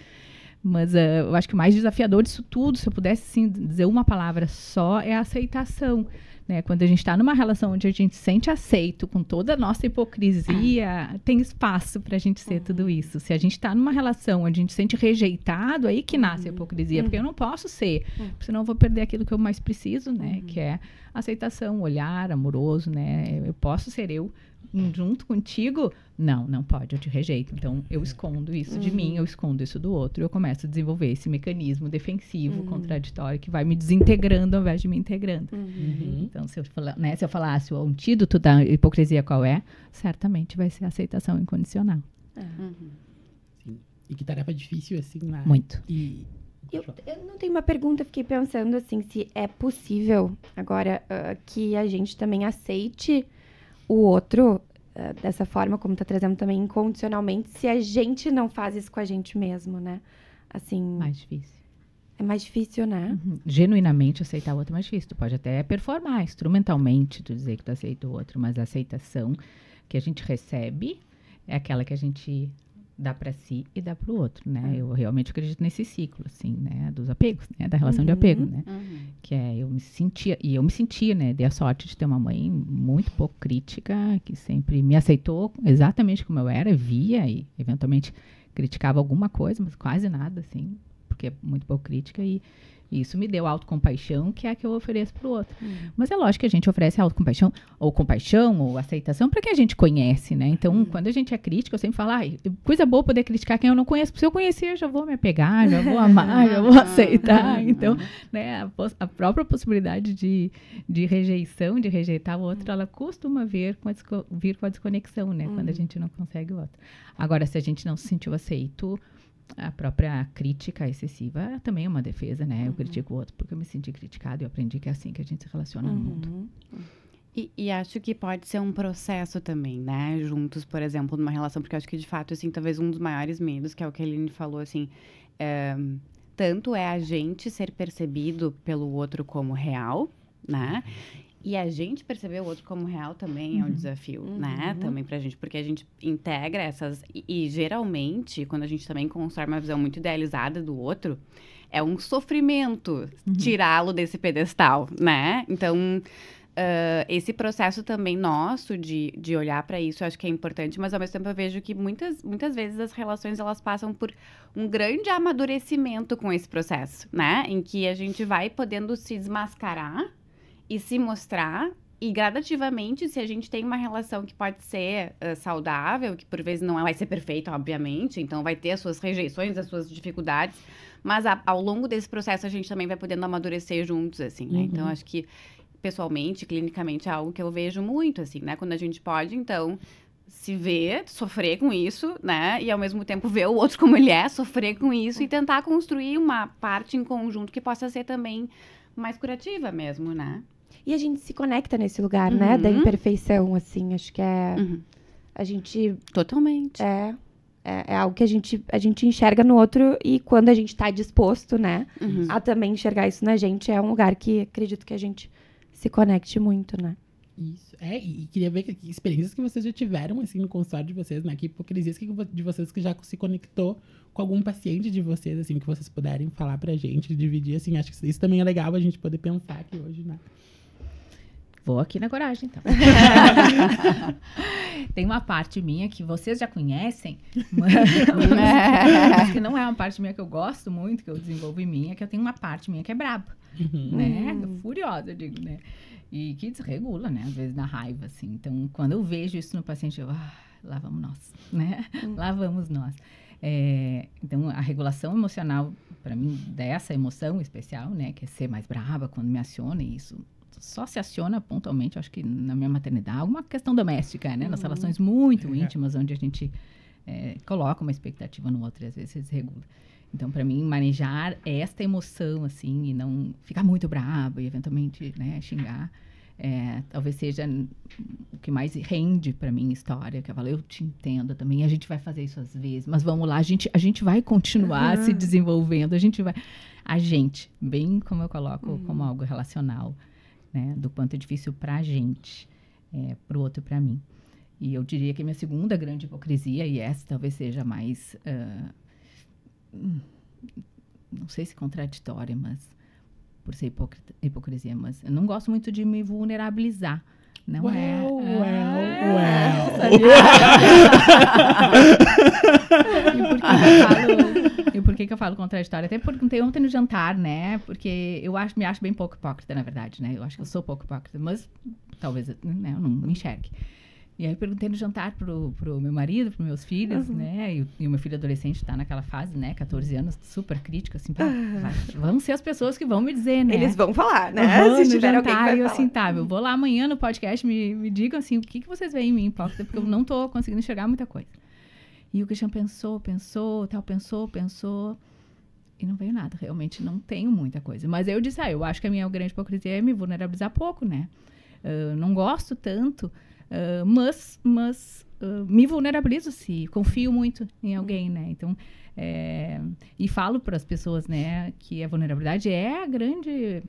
Mas eu acho que o mais desafiador disso tudo, se eu pudesse sim, dizer uma palavra só, é a aceitação. Né? Quando a gente está numa relação onde a gente se sente aceito, com toda a nossa hipocrisia, tem espaço para a gente ser tudo isso. Se a gente está numa relação onde a gente se sente rejeitado, aí que nasce a hipocrisia. Porque eu não posso ser, senão eu vou perder aquilo que eu mais preciso, né? Que é aceitação, olhar amoroso, né? Eu posso ser eu junto contigo? Não pode, eu te rejeito. Então, eu escondo isso de mim, eu escondo isso do outro. Eu começo a desenvolver esse mecanismo defensivo, contraditório, que vai me desintegrando ao invés de me integrando. Então, se eu falasse o antídoto da hipocrisia qual é, certamente vai ser a aceitação incondicional. Sim. E que tarefa difícil, assim, né? Muito. Eu não tenho uma pergunta, fiquei pensando, assim, se é possível, agora, que a gente também aceite o outro dessa forma, como tá trazendo também incondicionalmente, se a gente não faz isso com a gente mesmo, né? Assim... Mais difícil. É mais difícil, né? Genuinamente aceitar o outro é mais difícil. Tu pode até performar instrumentalmente, tu dizer que tu aceita o outro, mas a aceitação que a gente recebe é aquela que a gente dá para si e dá para o outro, né? Eu realmente acredito nesse ciclo, assim, né? Dos apegos, né? Da relação de apego, né? Que é, eu me sentia, né? Dei a sorte de ter uma mãe muito pouco crítica, que sempre me aceitou exatamente como eu era, via e, eventualmente, criticava alguma coisa, mas quase nada, assim, porque é muito pouco crítica e isso me deu autocompaixão, que é a que eu ofereço para o outro. Mas é lógico que a gente oferece autocompaixão, ou compaixão, ou aceitação para quem a gente conhece, né? Então, quando a gente é crítico, eu sempre falo, coisa boa poder criticar quem eu não conheço. Se eu conhecer, já vou me apegar, já vou amar, já vou aceitar. Então, né, a própria possibilidade de rejeição, de rejeitar o outro, ela costuma vir com a desconexão, né? Quando a gente não consegue o outro. Agora, se a gente não se sentiu aceito, a própria crítica excessiva também é uma defesa, né? Eu critico o outro porque eu me senti criticado e eu aprendi que é assim que a gente se relaciona no mundo. E acho que pode ser um processo também, né? Juntos, por exemplo, numa relação, porque acho que, de fato, assim, talvez um dos maiores medos, que é o que a Aline falou, assim, tanto é a gente ser percebido pelo outro como real, né? E a gente perceber o outro como real também é um desafio, né? Também pra gente, porque a gente integra essas... E geralmente, quando a gente também constrói uma visão muito idealizada do outro, é um sofrimento tirá-lo desse pedestal, né? Então, esse processo também nosso de olhar pra isso, eu acho que é importante, mas ao mesmo tempo eu vejo que muitas vezes as relações, elas passam por um grande amadurecimento com esse processo, né? Em que a gente vai podendo se desmascarar e se mostrar, e gradativamente, se a gente tem uma relação que pode ser saudável, que por vezes não vai ser perfeita, obviamente, então vai ter as suas rejeições, as suas dificuldades, mas ao longo desse processo a gente também vai podendo amadurecer juntos, assim, né? Então, acho que, pessoalmente, clinicamente, é algo que eu vejo muito, assim, né? Quando a gente pode, então, se ver, sofrer com isso, né? E, ao mesmo tempo, ver o outro como ele é, sofrer com isso e tentar construir uma parte em conjunto que possa ser também mais curativa mesmo, né? E a gente se conecta nesse lugar, né? Da imperfeição, assim. Acho que é... A gente... Totalmente. É algo que a gente enxerga no outro e quando a gente tá disposto, né? A também enxergar isso na gente, é um lugar que acredito que a gente se conecte muito, né? Isso. E queria ver que experiências que vocês já tiveram, assim, no consultório de vocês, né? Que hipocrisias de vocês que já se conectou com algum paciente de vocês, assim, que vocês puderem falar pra gente, dividir, assim. Acho que isso também é legal a gente poder pensar aqui hoje, né? Vou aqui na coragem, então. Tem uma parte minha que vocês já conhecem, mas que não é uma parte minha que eu gosto muito, que eu desenvolvo em mim, é que eu tenho uma parte minha que é braba, né? Furiosa, eu digo, né? E que desregula, né? Às vezes na raiva, assim. Então, quando eu vejo isso no paciente, eu... lá vamos nós, né? Lá vamos nós. Então, a regulação emocional, para mim, dessa emoção especial, né? Que é ser mais brava quando me aciona, e isso só se aciona pontualmente, acho que na minha maternidade, alguma questão doméstica, né? Nas relações muito íntimas, onde a gente coloca uma expectativa no outro e às vezes se desregula. Então, para mim, manejar esta emoção, assim, e não ficar muito brava e eventualmente, né, xingar, talvez seja o que mais rende para mim história, que eu falo, eu te entendo também, a gente vai fazer isso às vezes, mas vamos lá, a gente vai continuar se desenvolvendo, bem como eu coloco, como algo relacional, né, do quanto é difícil pra gente, pro outro e pra mim. E eu diria que a minha segunda grande hipocrisia, e essa talvez seja mais, não sei se contraditória, mas por ser hipocrisia, mas eu não gosto muito de me vulnerabilizar. Não E por que eu falo contraditório? Até perguntei ontem no jantar, né? Porque me acho bem pouco hipócrita, na verdade, né? Eu acho que eu sou pouco hipócrita, mas talvez, né, eu não me enxergue. E aí perguntei no jantar pro meu marido, pros meus filhos, né? E o meu filho adolescente tá naquela fase, né? 14 anos, super crítico, assim. Vão ser as pessoas que vão me dizer, né? Eles vão falar, né? Se tiver alguém que vai falar. Assim, tá, eu vou lá amanhã no podcast, me digam, assim, o que vocês veem em mim, hipócrita, porque eu não tô conseguindo enxergar muita coisa. E o Christian pensou, e não veio nada. Realmente não tenho muita coisa. Mas aí eu disse, eu acho que a minha grande hipocrisia é me vulnerabilizar pouco, né? Não gosto tanto, mas me vulnerabilizo se confio muito em alguém, né? Então, e falo para as pessoas, né, que a vulnerabilidade é a grande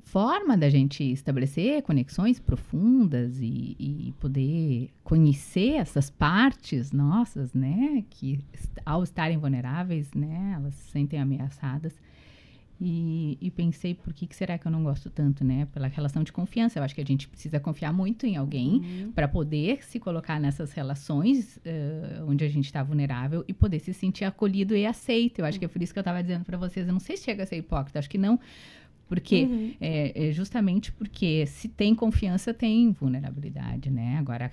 forma da gente estabelecer conexões profundas e poder conhecer essas partes nossas, né, que ao estarem vulneráveis, né, elas se sentem ameaçadas. E pensei, por que será que eu não gosto tanto, né? Pela relação de confiança. Eu acho que a gente precisa confiar muito em alguém para poder se colocar nessas relações onde a gente está vulnerável e poder se sentir acolhido e aceito. Eu acho que é por isso que eu estava dizendo para vocês, eu não sei se chega a ser hipócrita, acho que não, porque justamente porque se tem confiança, tem vulnerabilidade, né? Agora,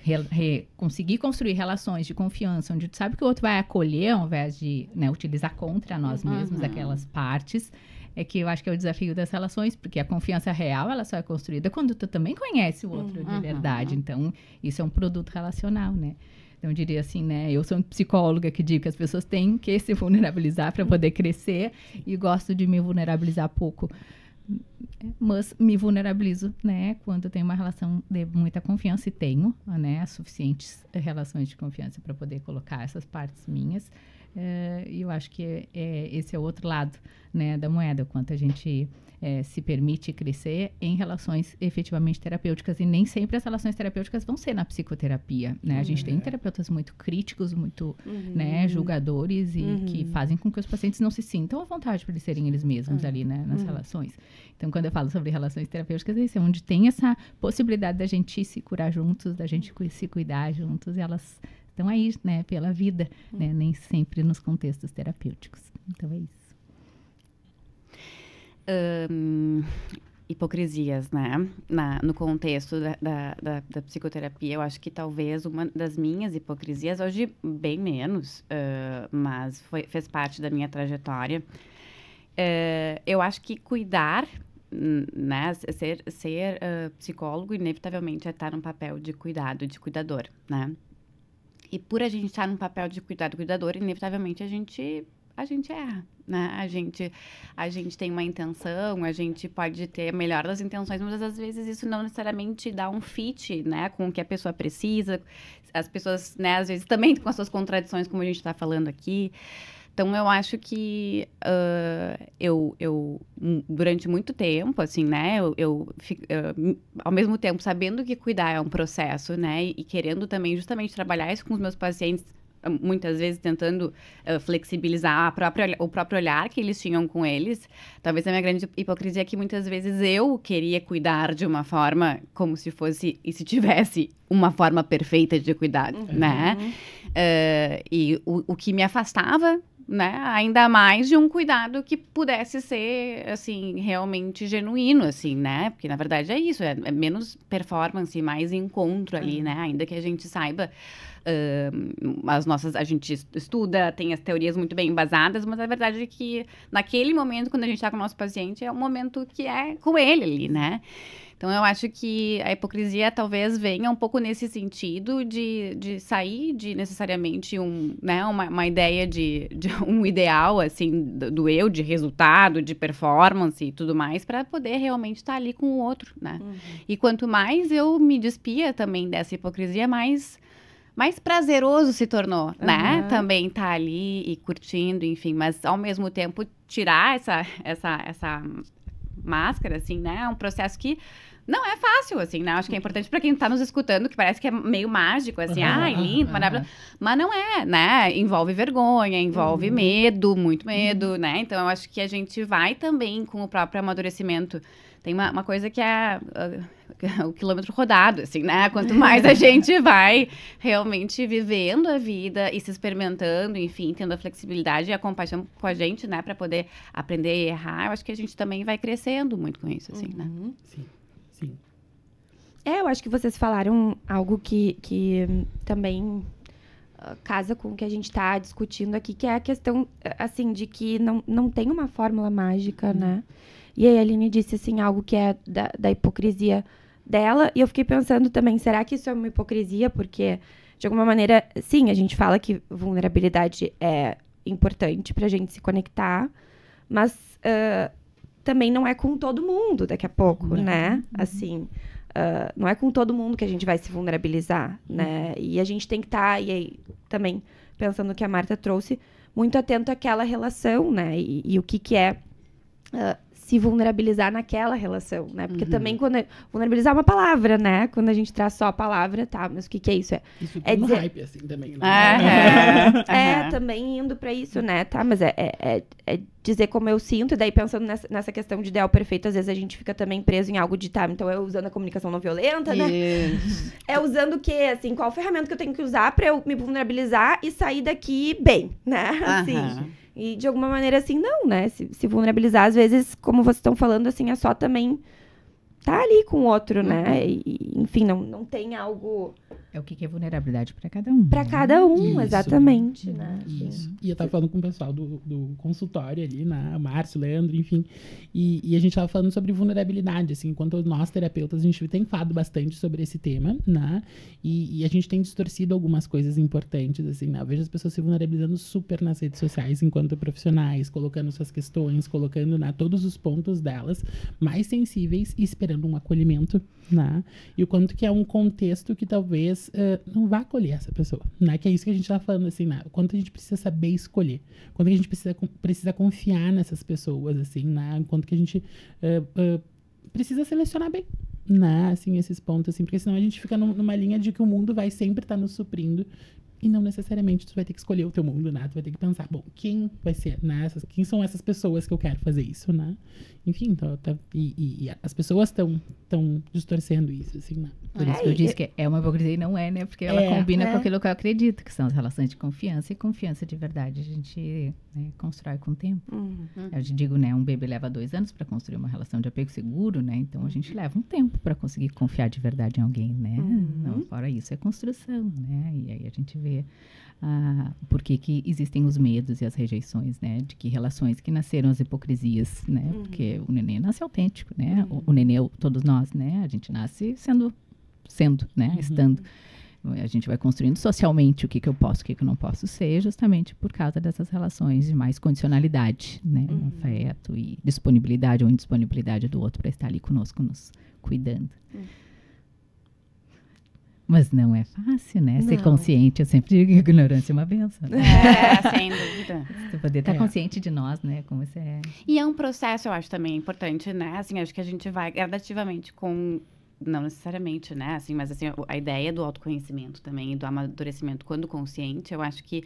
conseguir construir relações de confiança, onde tu sabe que o outro vai acolher, ao invés de, né, utilizar contra nós mesmos aquelas partes, é que eu acho que é o desafio das relações, porque a confiança real, ela só é construída quando tu também conhece o outro de verdade. Então, isso é um produto relacional, né? Então, eu diria assim, né? Eu sou psicóloga que digo que as pessoas têm que se vulnerabilizar para poder crescer e gosto de me vulnerabilizar pouco. Mas me vulnerabilizo, né? Quando eu tenho uma relação de muita confiança e tenho, né? As suficientes relações de confiança para poder colocar essas partes minhas. E eu acho que esse é o outro lado, né, da moeda, o quanto a gente se permite crescer em relações efetivamente terapêuticas. E nem sempre as relações terapêuticas vão ser na psicoterapia, né? A gente tem terapeutas muito críticos, muito né, julgadores e que fazem com que os pacientes não se sintam à vontade para eles serem eles mesmos ali, né, nas relações. Então, quando eu falo sobre relações terapêuticas, é isso, é onde tem essa possibilidade da gente se curar juntos, da gente se cuidar juntos, e elas estão aí, né, pela vida, né, nem sempre nos contextos terapêuticos. Então, é isso. Hipocrisias, né? No contexto da psicoterapia, eu acho que talvez uma das minhas hipocrisias, hoje bem menos, mas fez parte da minha trajetória. Eu acho que cuidar, né, ser psicólogo, inevitavelmente é estar num papel de cuidado, de cuidador, né? E por a gente estar num papel de cuidador, inevitavelmente a gente erra, né? A gente tem uma intenção, a gente pode ter a melhor das intenções, mas às vezes isso não necessariamente dá um fit, né, com o que a pessoa precisa. As pessoas, né, às vezes também com as suas contradições, como a gente está falando aqui. Então, eu acho que eu durante muito tempo, assim, né, ao mesmo tempo, sabendo que cuidar é um processo, né, e querendo também justamente trabalhar isso com os meus pacientes, muitas vezes tentando flexibilizar o próprio olhar que eles tinham com eles. Talvez a minha grande hipocrisia é que muitas vezes eu queria cuidar de uma forma como se fosse, e se tivesse uma forma perfeita de cuidar, né? E o que me afastava, né, ainda mais de um cuidado que pudesse ser, assim, realmente genuíno, assim, né? Porque, na verdade, é isso, é menos performance, mais encontro ali, né? Ainda que a gente saiba, a gente estuda, tem as teorias muito bem embasadas, mas a verdade é que naquele momento, quando a gente está com o nosso paciente, é um momento que é com ele ali, né? Então, eu acho que a hipocrisia talvez venha um pouco nesse sentido de sair de necessariamente uma ideia de um ideal, assim, do eu, de resultado, de performance e tudo mais, para poder realmente estar ali com o outro, né? E quanto mais eu me despia também dessa hipocrisia, mais prazeroso se tornou, né? Também estar ali e curtindo, enfim, mas ao mesmo tempo tirar essa máscara, assim, né? É um processo que não é fácil, assim, né? Acho que é importante para quem tá nos escutando, que parece que é meio mágico, assim, lindo, maravilhoso. Mas não é, né? Envolve vergonha, envolve medo, muito medo, né? Então, eu acho que a gente vai também com o próprio amadurecimento. Tem uma coisa que é o quilômetro rodado, assim, né? Quanto mais a gente vai realmente vivendo a vida e se experimentando, enfim, tendo a flexibilidade e a compaixão com a gente, né? Para poder aprender e errar, eu acho que a gente também vai crescendo muito com isso, assim, né? Sim. Sim. Eu acho que vocês falaram algo que também casa com o que a gente está discutindo aqui, que é a questão, assim, de que não tem uma fórmula mágica, né? E aí a Aline disse, assim, algo que é da hipocrisia dela, e eu fiquei pensando também, será que isso é uma hipocrisia? Porque, de alguma maneira, sim, a gente fala que vulnerabilidade é importante pra gente se conectar, mas também não é com todo mundo daqui a pouco, né? Assim, não é com todo mundo que a gente vai se vulnerabilizar, né? E a gente tem que estar, e aí também, pensando no que a Marta trouxe, muito atento àquela relação, né? E o que é se vulnerabilizar naquela relação, né? Porque também vulnerabilizar é uma palavra, né? Quando a gente traz só a palavra, tá, mas o que é isso? Isso É tudo dizer- hype, assim, também, né? Também indo pra isso, né? Tá, mas é dizer como eu sinto, e daí pensando nessa questão de ideal perfeito, às vezes a gente fica também preso em algo de, tá, então é usando a comunicação não violenta, né? Isso. É usando o quê? Assim, qual ferramenta que eu tenho que usar pra eu me vulnerabilizar e sair daqui bem, né? Assim. Aham. E de alguma maneira, assim, não, né? Se vulnerabilizar, às vezes, como vocês estão falando, assim, é só também tá ali com o outro, né? E, enfim, não tem algo É o que é vulnerabilidade para cada um. pra né? cada um, Isso. exatamente, né? Isso. E eu tava falando com o pessoal do consultório ali, né? Márcio, Leandro, enfim. E a gente tava falando sobre vulnerabilidade, assim. Enquanto nós, terapeutas, a gente tem falado bastante sobre esse tema, né? E a gente tem distorcido algumas coisas importantes, assim, né? Eu vejo as pessoas se vulnerabilizando super nas redes sociais enquanto profissionais, colocando suas questões, colocando, né, todos os pontos delas mais sensíveis e esperando um acolhimento, né? E o quanto que é um contexto que talvez não vá acolher essa pessoa, né? Que é isso que a gente tá falando, assim, né? O quanto a gente precisa saber escolher, quanto que a gente precisa confiar nessas pessoas, assim, né? Quanto que a gente precisa selecionar bem, né? Assim, esses pontos, assim, porque senão a gente fica numa linha de que o mundo vai sempre estar nos suprindo e não necessariamente tu vai ter que escolher o teu mundo, né? Tu vai ter que pensar, bom, quem vai ser, né? Quem são essas pessoas que eu quero fazer isso, né? Enfim, então, e as pessoas estão distorcendo isso, assim, né? Por isso que eu disse que é uma hipocrisia e não é, né? Porque ela combina com aquilo que eu acredito, que são as relações de confiança e confiança de verdade. A gente, né, constrói com o tempo. Eu te digo, né? Um bebê leva 2 anos para construir uma relação de apego seguro, né? Então a gente leva um tempo para conseguir confiar de verdade em alguém, né? Não, fora isso é construção, né? E aí a gente vê por que existem os medos e as rejeições, né? De que relações que nasceram as hipocrisias, né? Porque o neném nasce autêntico, né? O neném, todos nós, né? A gente nasce sendo, né? Estando. A gente vai construindo socialmente o que eu posso, o que eu não posso ser, justamente por causa dessas relações de mais condicionalidade, né? Afeto e disponibilidade ou indisponibilidade do outro para estar ali conosco, nos cuidando. Mas não é fácil, né? Ser consciente, eu sempre digo que ignorância é uma benção. Né? Sem dúvida. Você poder estar consciente de nós, né? Como você é. E é um processo, eu acho, também importante, né? Assim, acho que a gente vai gradativamente com... Não necessariamente, né? Assim, mas assim, a ideia do autoconhecimento também e do amadurecimento quando consciente, eu acho que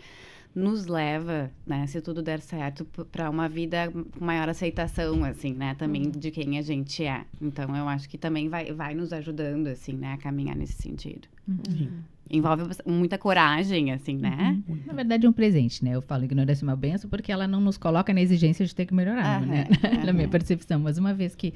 nos leva, né? Se tudo der certo, para uma vida com maior aceitação, assim, né? Também de quem a gente é. Então, eu acho que também vai nos ajudando, assim, né? A caminhar nesse sentido. Envolve muita coragem, assim, né? Na verdade, é um presente, né? Eu falo ignorância é uma benção porque ela não nos coloca na exigência de ter que melhorar, né? Na minha percepção. Mas uma vez que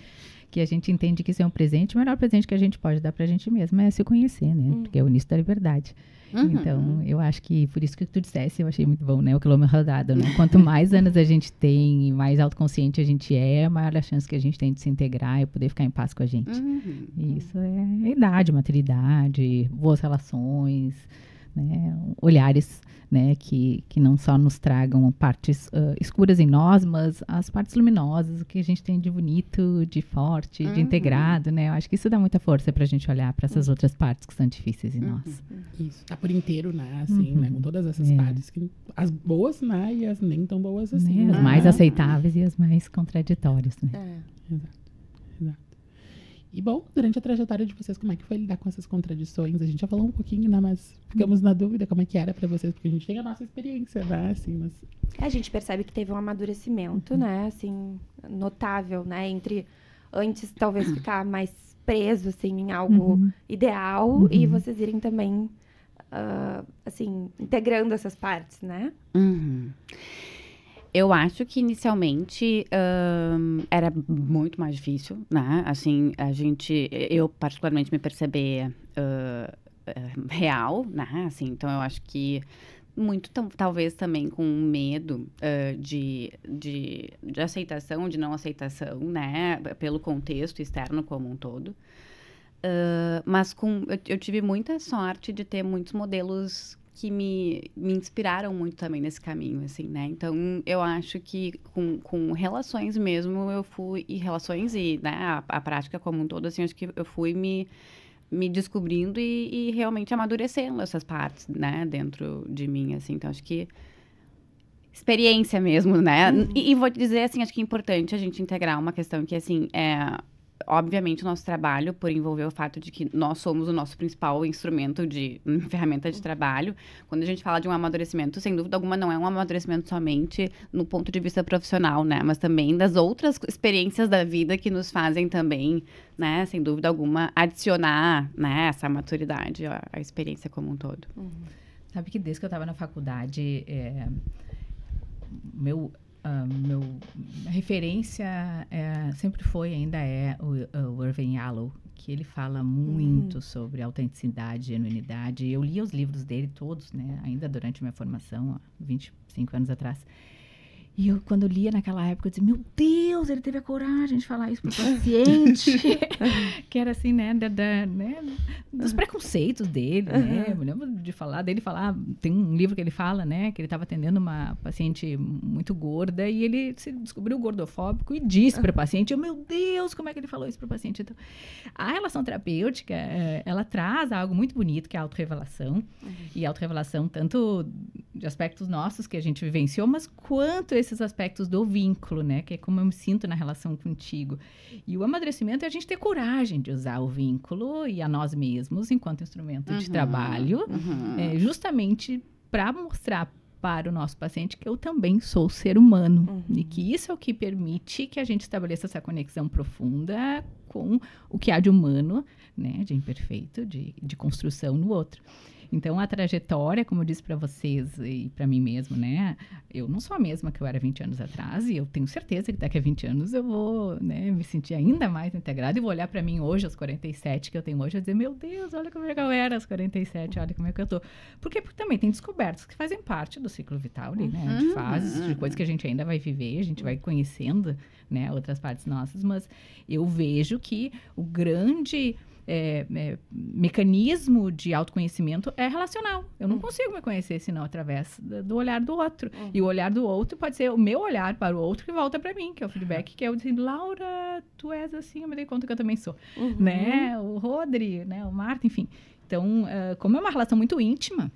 a gente entende que isso é um presente, o melhor presente que a gente pode dar pra gente mesmo é se conhecer, né? Porque é o início da liberdade. Então, eu acho que, por isso que tu dissesse, eu achei muito bom, né? O quilômetro rodado, né? Quanto mais anos a gente tem e mais autoconsciente a gente é, maior a chance que a gente tem de se integrar e poder ficar em paz com a gente. E isso é idade, maturidade, boas relações, né? Olhares, né? Que não só nos tragam partes escuras em nós, mas as partes luminosas, o que a gente tem de bonito, de forte, de integrado, né? Eu acho que isso dá muita força pra gente olhar para essas outras partes que são difíceis em nós. Isso, tá por inteiro, né? Assim, né? Com todas essas partes, as boas, né? E as nem tão boas assim. Né? As mais aceitáveis e as mais contraditórias, né? Exato. E, bom, durante a trajetória de vocês, como é que foi lidar com essas contradições? A gente já falou um pouquinho, né? Mas ficamos na dúvida como é que era pra vocês, porque a gente tem a nossa experiência, né? Assim, mas... A gente percebe que teve um amadurecimento, né? Assim, notável, né? Entre antes, talvez, ficar mais preso, assim, em algo ideal e vocês irem também, assim, integrando essas partes, né? Eu acho que inicialmente era muito mais difícil, né? Assim, eu particularmente me perceber real, né? Assim, então eu acho que muito talvez também com medo de aceitação, de não aceitação, né? Pelo contexto externo como um todo. Mas eu tive muita sorte de ter muitos modelos que me inspiraram muito também nesse caminho, assim, né? Então, eu acho que com relações mesmo, né, a prática como um todo, assim, acho que eu fui me descobrindo e realmente amadurecendo essas partes, né, dentro de mim, assim. Então, acho que experiência mesmo, né? E vou te dizer, assim, acho que é importante a gente integrar uma questão que, assim, obviamente, o nosso trabalho, por envolver o fato de que nós somos o nosso principal instrumento ferramenta de trabalho, quando a gente fala de um amadurecimento, sem dúvida alguma, não é um amadurecimento somente no ponto de vista profissional, né? Mas também das outras experiências da vida que nos fazem também, né? Sem dúvida alguma, adicionar, né? Essa maturidade à experiência como um todo. Sabe que desde que eu estava na faculdade, minha referência sempre foi, ainda o Irving Yalom, que ele fala muito sobre autenticidade, genuinidade. Eu li os livros dele todos, né, ainda durante a minha formação, há 25 anos atrás. E eu, quando lia naquela época, eu dizia, meu Deus, ele teve a coragem de falar isso pro paciente. Que era assim, né, né, dos preconceitos dele, né. Eu me lembro de falar, tem um livro que ele fala, né, que ele estava atendendo uma paciente muito gorda e ele se descobriu gordofóbico e disse para o paciente, meu Deus, como é que ele falou isso para o paciente? Então, a relação terapêutica, ela traz algo muito bonito, que é a autorrevelação. E a autorrevelação tanto de aspectos nossos que a gente vivenciou, mas quanto esses aspectos do vínculo, né? Que é como eu me sinto na relação contigo. E o amadurecimento é a gente ter coragem de usar o vínculo e a nós mesmos enquanto instrumento de trabalho, justamente para mostrar para o nosso paciente que eu também sou ser humano. E que isso é o que permite que a gente estabeleça essa conexão profunda com o que há de humano, né? De imperfeito, de construção no outro. Então, a trajetória, como eu disse para vocês e para mim mesmo, né? Eu não sou a mesma que eu era 20 anos atrás e eu tenho certeza que daqui a 20 anos eu vou, né, me sentir ainda mais integrada e vou olhar para mim hoje, aos 47 que eu tenho hoje, e dizer, meu Deus, olha como é que eu era aos 47, olha como é que eu tô. Porque também tem descobertas que fazem parte do ciclo vital ali, né? De fases, de coisas que a gente ainda vai viver, a gente vai conhecendo, né, outras partes nossas, mas eu vejo que o grande mecanismo de autoconhecimento é relacional. Eu não consigo me conhecer senão através do olhar do outro. E o olhar do outro pode ser o meu olhar para o outro que volta para mim, que é o feedback, que é o dizer, Laura, tu és assim, eu me dei conta que eu também sou. Né? O Rodri, né? O Marta, enfim. Então, como é uma relação muito íntima,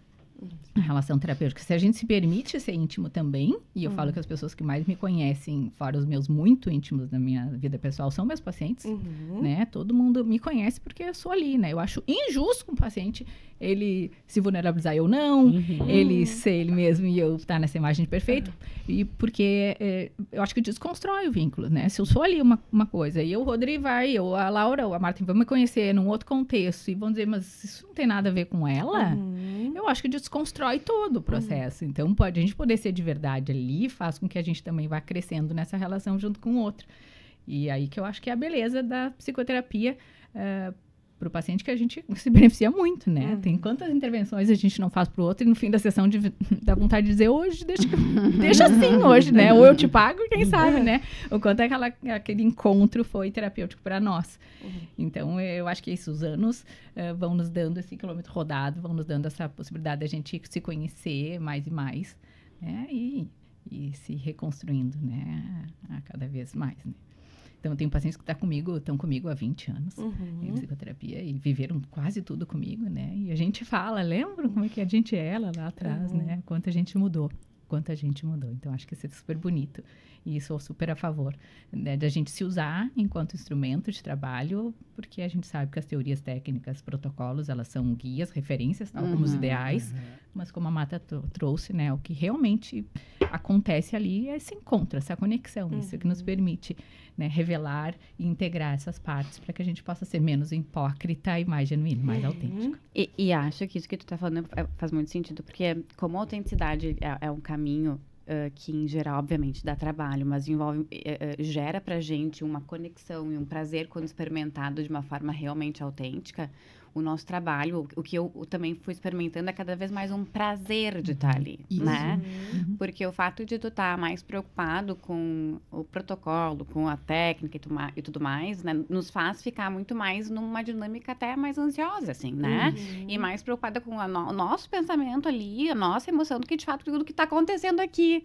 a relação terapêutica, se a gente se permite ser íntimo também, e eu falo que as pessoas que mais me conhecem, fora os meus muito íntimos da minha vida pessoal, são meus pacientes, né? Todo mundo me conhece porque eu sou ali, né? Eu acho injusto com o paciente ele se vulnerabilizar e eu não, ele ser ele mesmo e eu estar nessa imagem de perfeito, e porque eu acho que desconstrói o vínculo, né? Se eu sou ali uma coisa, e o Rodrigo vai, ou a Laura, ou a Marta vão me conhecer num outro contexto, e vão dizer, mas isso não tem nada a ver com ela, eu acho que desconstrói todo o processo. Então, a gente poder ser de verdade ali faz com que a gente também vá crescendo nessa relação junto com o outro. E aí que eu acho que é a beleza da psicoterapia para o paciente, que a gente se beneficia muito, né? Tem quantas intervenções a gente não faz para o outro e no fim da sessão dá vontade de dizer, hoje, deixa assim hoje, né? Ou eu te pago, quem sabe, né? O quanto aquele encontro foi terapêutico para nós. Então, eu acho que os anos vão nos dando esse quilômetro rodado, vão nos dando essa possibilidade da gente se conhecer mais e mais, né? E se reconstruindo, né? A cada vez mais, né? Então, eu tenho pacientes que estão comigo há 20 anos em psicoterapia e viveram quase tudo comigo, né? E a gente fala, lembra como é que a gente era lá atrás, né? Quanto a gente mudou. Então, acho que isso é super bonito. E sou super a favor, né, da gente se usar enquanto instrumento de trabalho, porque a gente sabe que as teorias técnicas, protocolos, elas são guias, referências, tal como os ideais, mas como a Mata trouxe, né, o que realmente acontece ali é esse encontro, essa conexão, isso que nos permite, né, revelar e integrar essas partes para que a gente possa ser menos hipócrita e mais genuíno, mais autêntico. E acho que isso que tu tá falando faz muito sentido, porque como a autenticidade é um caminho que, em geral, obviamente, dá trabalho, mas gera pra gente uma conexão e um prazer quando experimentado de uma forma realmente autêntica. O nosso trabalho, o que eu também fui experimentando, é cada vez mais um prazer de estar ali, né? Porque o fato de tu estar mais preocupado com o protocolo, com a técnica e tudo mais, né? Nos faz ficar muito mais numa dinâmica até mais ansiosa, assim, né? E mais preocupada com o nosso pensamento ali, a nossa emoção, do que, de fato, tudo que está acontecendo aqui.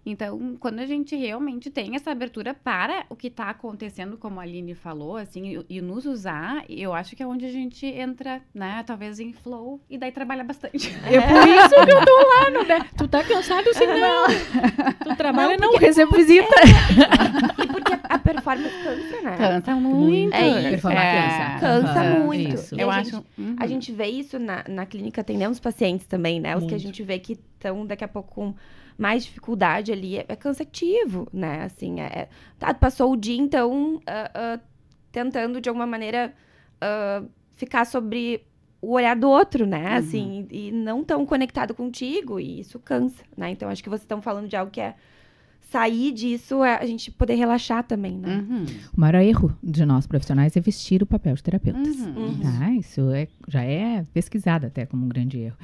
Então, quando a gente realmente tem essa abertura para o que tá acontecendo, como a Aline falou, assim, e nos usar, eu acho que é onde a gente entra, né, talvez em flow, e daí trabalha bastante. É por isso que eu tô lá, não, né? Tu tá cansado assim, não. Tu trabalha, não, recebo visita. E porque a performance cansa, né? Cansa muito. É isso. Cansa Aham, muito. isso. E Eu a acho... gente- A gente vê isso na clínica, atendemos pacientes também, né? Os que a Muito. gente vê que estão daqui a pouco com mais dificuldade ali, é cansativo, né? Assim, passou o dia, então, tentando de alguma maneira ficar sobre o olhar do outro, né? Assim, e não tão conectado contigo, e isso cansa, né? Então, acho que vocês estão falando de algo que é sair disso, a gente poder relaxar também, né? Uhum. O maior erro de nós profissionais é vestir o papel de terapeutas. Uhum. Tá? Isso já é pesquisado até como um grande erro.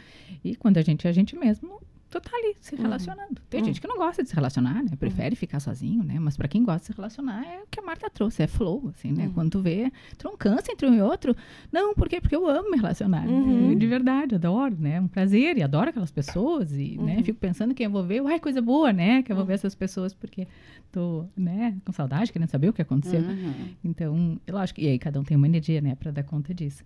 E quando a gente é a gente mesmo, tu tá ali se relacionando. Tem gente que não gosta de se relacionar, né? Prefere ficar sozinho, né? Mas pra quem gosta de se relacionar, é o que a Marta trouxe, é flow, assim, né? Quando tu vê, tu não cansa entre um e outro. Não, por quê? Porque eu amo me relacionar. De verdade, adoro, né? É um prazer e adoro aquelas pessoas e, né? Fico pensando quem eu vou ver, uai, coisa boa, né? Que eu vou ver essas pessoas porque tô, né? Com saudade, querendo saber o que aconteceu. Então, eu acho que, e aí cada um tem uma energia, né? Pra dar conta disso,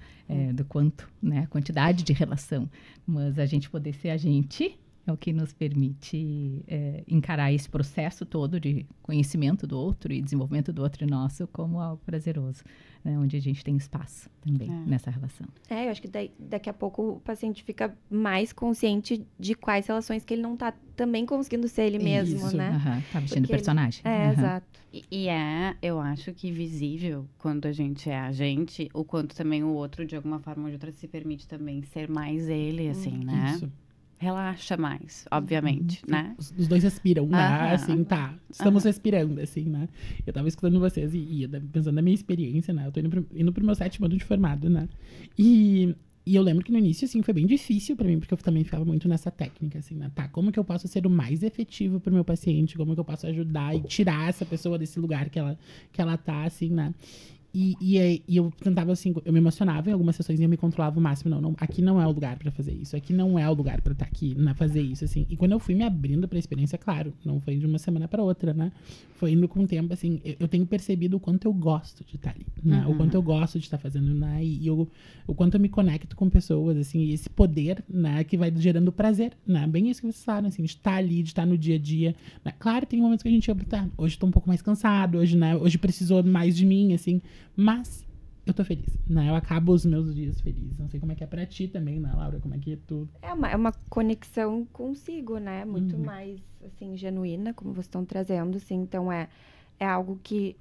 do quanto, né? A quantidade de relação. Mas a gente poder ser a gente é o que nos permite encarar esse processo todo de conhecimento do outro e desenvolvimento do outro e nosso como algo prazeroso, né? Onde a gente tem espaço também nessa relação. Eu acho que daqui a pouco o paciente fica mais consciente de quais relações que ele não tá também conseguindo ser ele mesmo, Isso. né? Tá vestindo Porque personagem. Exato. E eu acho que visível, quando a gente é a gente, o quanto também o outro, de alguma forma ou de outra, se permite também ser mais ele, assim, né? Isso. Relaxa mais, obviamente, né? Os dois respiram, né? Aham. Assim, tá. Estamos respirando, assim, né? Eu tava escutando vocês e pensando na minha experiência, né? Eu tô indo pro meu 7º ano de formado, né? E eu lembro que no início, assim, foi bem difícil pra mim, porque eu também ficava muito nessa técnica, assim, né? Tá, como que eu posso ser o mais efetivo pro meu paciente? Como que eu posso ajudar e tirar essa pessoa desse lugar que ela tá, assim, né? E eu tentava, assim, eu me emocionava em algumas sessões e eu me controlava o máximo. Não, aqui não é o lugar pra fazer isso. Aqui não é o lugar pra estar aqui, né, fazer isso, assim. E quando eu fui me abrindo pra experiência, claro, não foi de uma semana pra outra, né? Foi indo com o tempo, assim, eu tenho percebido o quanto eu gosto de estar ali, né? O quanto eu gosto de estar fazendo, né? E o quanto eu me conecto com pessoas, assim, e esse poder, né, que vai gerando prazer, né? Bem isso que vocês falaram, assim, de estar ali, de estar no dia a dia, né? Claro, tem momentos que a gente tá, hoje tô um pouco mais cansado, hoje, né? Hoje precisou mais de mim, assim, mas eu tô feliz, né? Eu acabo os meus dias felizes. Não sei como é que é pra ti também, né, Laura? Como é que tu... É uma conexão consigo, né? Muito mais, assim, genuína, como vocês estão trazendo, assim. Então, é algo que...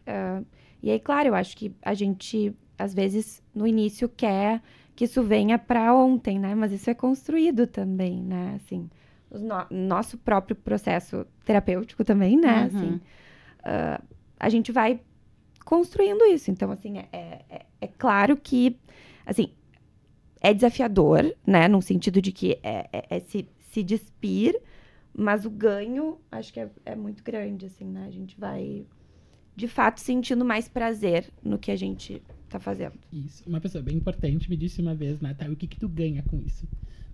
E aí, claro, eu acho que a gente, às vezes, no início, quer que isso venha pra ontem, né? Mas isso é construído também, né? Assim, nosso próprio processo terapêutico também, né? Assim, a gente vai construindo isso. Então, assim, é claro que, assim, é desafiador, né? No sentido de que se despir, mas o ganho, acho que é muito grande, assim, né? A gente vai, de fato, sentindo mais prazer no que a gente tá fazendo. Isso. Uma pessoa bem importante me disse uma vez, né, tá, o que tu ganha com isso?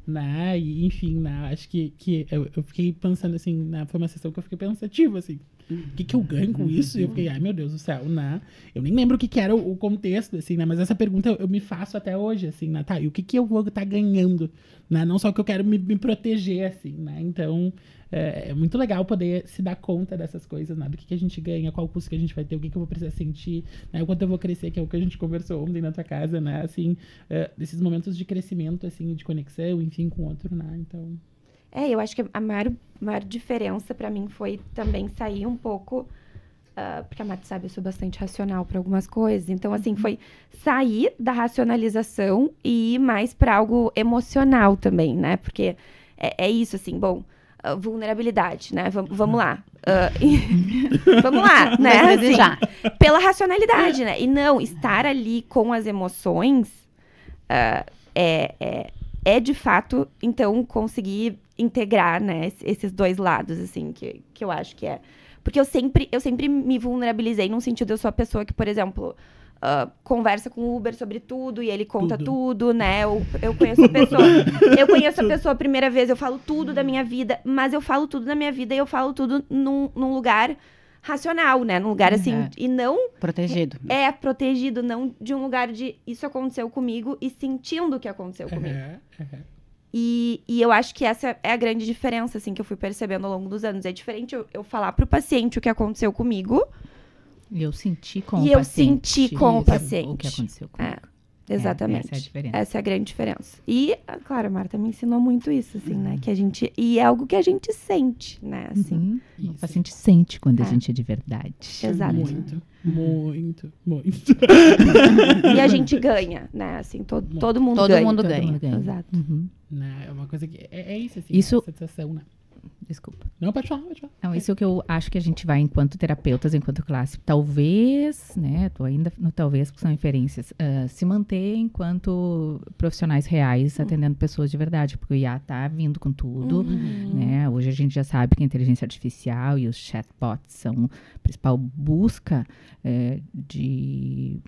Né? E, enfim, né, acho que eu fiquei pensando, assim, né, foi uma sessão que eu fiquei pensativa, assim, o que eu ganho com isso? E eu fiquei, ai, meu Deus do céu, né? Eu nem lembro o que era o contexto, assim, né? Mas essa pergunta eu me faço até hoje, assim, né? Tá, e o que eu vou estar ganhando, né? Não só que eu quero me proteger, assim, né? Então, é muito legal poder se dar conta dessas coisas, né? Do que a gente ganha, qual custo que a gente vai ter, o que eu vou precisar sentir, né? O quanto eu vou crescer, que é o que a gente conversou ontem na tua casa, né? Assim, desses momentos de crescimento, assim, de conexão, enfim, com o outro, né? Então... eu acho que a maior diferença pra mim foi também sair um pouco... porque a Mati sabe, eu sou bastante racional para algumas coisas. Então, assim, foi sair da racionalização e ir mais para algo emocional também, né? Porque é isso, assim, bom... vulnerabilidade, né? Vamos lá. Vamos lá, né? Assim, pela racionalidade, né? E não, estar ali com as emoções é de fato, então, conseguir integrar, né? Esses dois lados, assim, que eu acho que é. Porque eu sempre me vulnerabilizei num sentido, eu sou a pessoa que, por exemplo, conversa com o Uber sobre tudo e ele conta Tudo. tudo, né? Eu conheço a pessoa. Eu conheço a pessoa a primeira vez, eu falo tudo da minha vida, mas eu falo tudo da minha vida e eu falo tudo num lugar racional, né? Num lugar assim, e não Protegido. protegido, não de um lugar de isso aconteceu comigo e sentindo o que aconteceu comigo. E eu acho que essa é a grande diferença, assim, que eu fui percebendo ao longo dos anos. É diferente eu falar pro paciente o que aconteceu comigo. E eu senti com E o eu paciente. senti com o o paciente. que aconteceu comigo. Exatamente. Essa é a diferença. Essa é a grande diferença. E, claro, a Marta me ensinou muito isso, assim, né? Que a gente... E é algo que a gente sente, né? Assim. Uhum. O Isso. paciente sente quando a gente é de verdade. Exato. Muito. E a gente ganha, né? Assim, todo mundo Todo ganha. mundo Todo ganha. mundo ganha. Exato. Uhum. Né, é uma coisa que... É isso, assim. Isso- Essa sensação, né? Desculpa. Não, pode falar. Não, isso que eu acho que a gente vai, enquanto terapeutas, enquanto classe, talvez, né, tô ainda no talvez, porque são inferências, se manter enquanto profissionais reais atendendo pessoas de verdade, porque o IA tá vindo com tudo, né, hoje a gente já sabe que a inteligência artificial e os chatbots são a principal busca de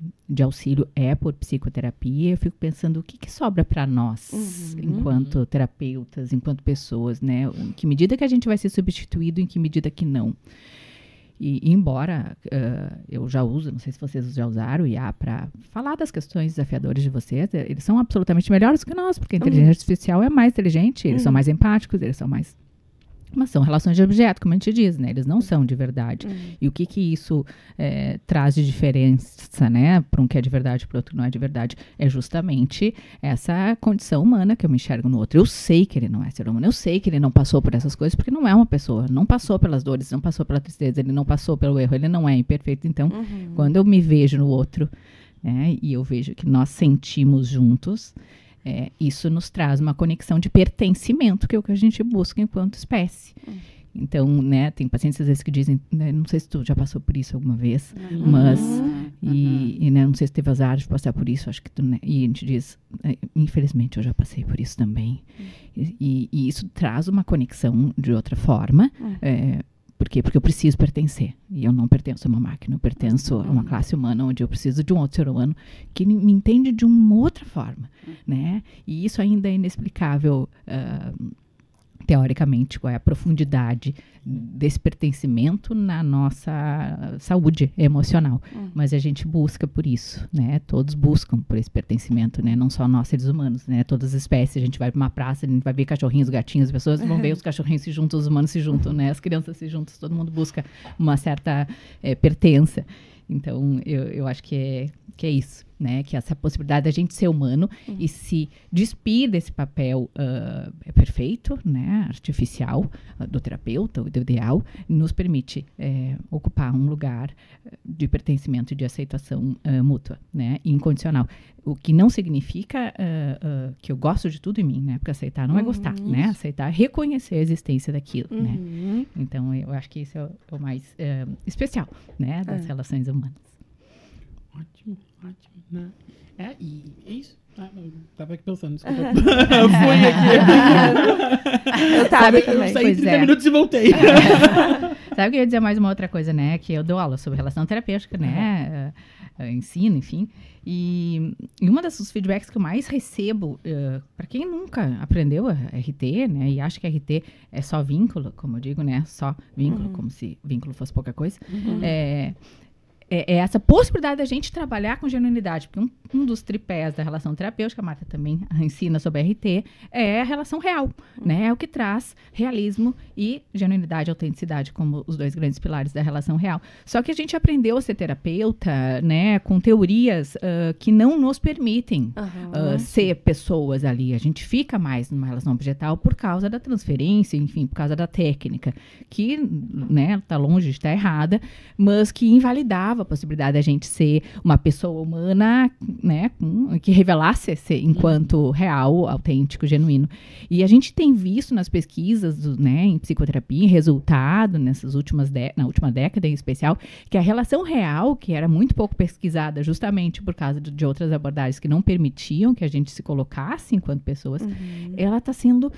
auxílio por psicoterapia. Eu fico pensando o que sobra para nós, enquanto terapeutas, enquanto pessoas, né, em que medida que a gente vai ser substituído, em que medida que não. E embora eu já uso, não sei se vocês já usaram o IA para falar das questões desafiadoras de vocês, eles são absolutamente melhores que nós, porque a inteligência artificial é mais inteligente, eles são mais empáticos, eles são mais... Mas são relações de objeto, como a gente diz, né? Eles não são de verdade. E o que isso traz de diferença, né? Para um que é de verdade, para o outro que não é de verdade, é justamente essa condição humana que eu me enxergo no outro. Eu sei que ele não é ser humano, eu sei que ele não passou por essas coisas, porque não é uma pessoa, não passou pelas dores, não passou pela tristeza, ele não passou pelo erro, ele não é imperfeito. Então, quando eu me vejo no outro, né? E eu vejo que nós sentimos juntos, isso nos traz uma conexão de pertencimento, que é o que a gente busca enquanto espécie. Então, né, tem pacientes às vezes que dizem, né, não sei se tu já passou por isso alguma vez, mas, né, não sei se teve azar de passar por isso, acho que tu, né, e a gente diz, infelizmente eu já passei por isso também. E isso traz uma conexão de outra forma. Por quê? Porque eu preciso pertencer. E eu não pertenço a uma máquina, eu pertenço a uma classe humana onde eu preciso de um outro ser humano que me entende de uma outra forma, né? E isso ainda é inexplicável, teoricamente, qual é a profundidade desse pertencimento na nossa saúde emocional. Mas a gente busca por isso, né? Todos buscam por esse pertencimento, né? Não só nós, seres humanos, né? Todas as espécies. A gente vai para uma praça, a gente vai ver cachorrinhos, gatinhos, as pessoas vão ver os cachorrinhos se juntam, os humanos se juntam, né? As crianças se juntam, todo mundo busca uma certa pertença. Então, eu acho que é isso, né? Que essa possibilidade da gente ser humano e se despir desse papel perfeito, né? Artificial, do terapeuta, ou do ideal, nos permite ocupar um lugar de pertencimento e de aceitação mútua, né? Incondicional. O que não significa que eu gosto de tudo em mim, né? Porque aceitar não é gostar, né? Aceitar é reconhecer a existência daquilo, né? Então, eu acho que isso é o mais especial, né? Das relações humanas. Ótimo, né? E é isso. Eu tava aqui pensando, desculpa. Fui aqui. Eu tava também. Eu saí Pois 30 é. minutos e voltei. Sabe que eu ia dizer mais uma outra coisa, né? Que eu dou aula sobre relação terapêutica, né? Ensino, enfim. E uma dos feedbacks que eu mais recebo, para quem nunca aprendeu a RT, né? E acha que RT é só vínculo, como eu digo, né? Só vínculo, como se vínculo fosse pouca coisa. É essa possibilidade da gente trabalhar com genuinidade. Porque um dos tripés da relação terapêutica, a Marta também ensina sobre RT, é a relação real, né? É o que traz realismo e genuinidade, autenticidade como os dois grandes pilares da relação real. Só que a gente aprendeu a ser terapeuta, né? Com teorias que não nos permitem ser pessoas ali. A gente fica mais numa relação objetal por causa da transferência, enfim, por causa da técnica, que, né, tá longe de estar errada, mas que invalidava a possibilidade da gente ser uma pessoa humana, né, que revelasse-se enquanto real, autêntico, genuíno. E a gente tem visto nas pesquisas, né, em psicoterapia, resultado nessas na última década em especial, que a relação real, que era muito pouco pesquisada justamente por causa de outras abordagens que não permitiam que a gente se colocasse enquanto pessoas, ela está sendo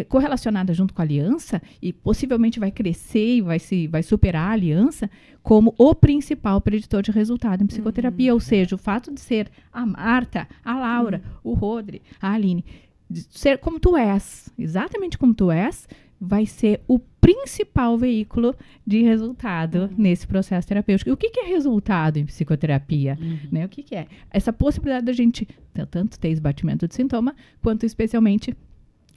correlacionada junto com a aliança e possivelmente vai crescer e vai superar a aliança como o principal preditor de resultado em psicoterapia. Ou seja, o fato de ser a Marta, a Laura, o Rodri, a Aline, de ser como tu és, exatamente como tu és, vai ser o principal veículo de resultado nesse processo terapêutico. E o que é resultado em psicoterapia? Né? O que é? Essa possibilidade da gente tanto ter esbatimento de sintoma, quanto especialmente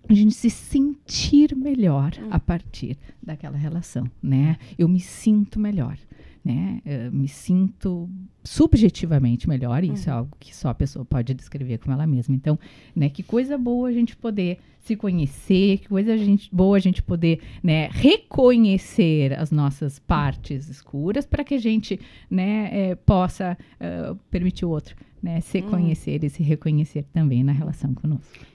a gente se sentir melhor a partir daquela relação, né? Eu me sinto melhor, né? Eu me sinto subjetivamente melhor, e isso é algo que só a pessoa pode descrever como ela mesma. Então, né, que coisa boa a gente poder se conhecer, que coisa boa a gente poder, né, reconhecer as nossas partes escuras para que a gente, né, possa permitir o outro, né, se conhecer e se reconhecer também na relação conosco.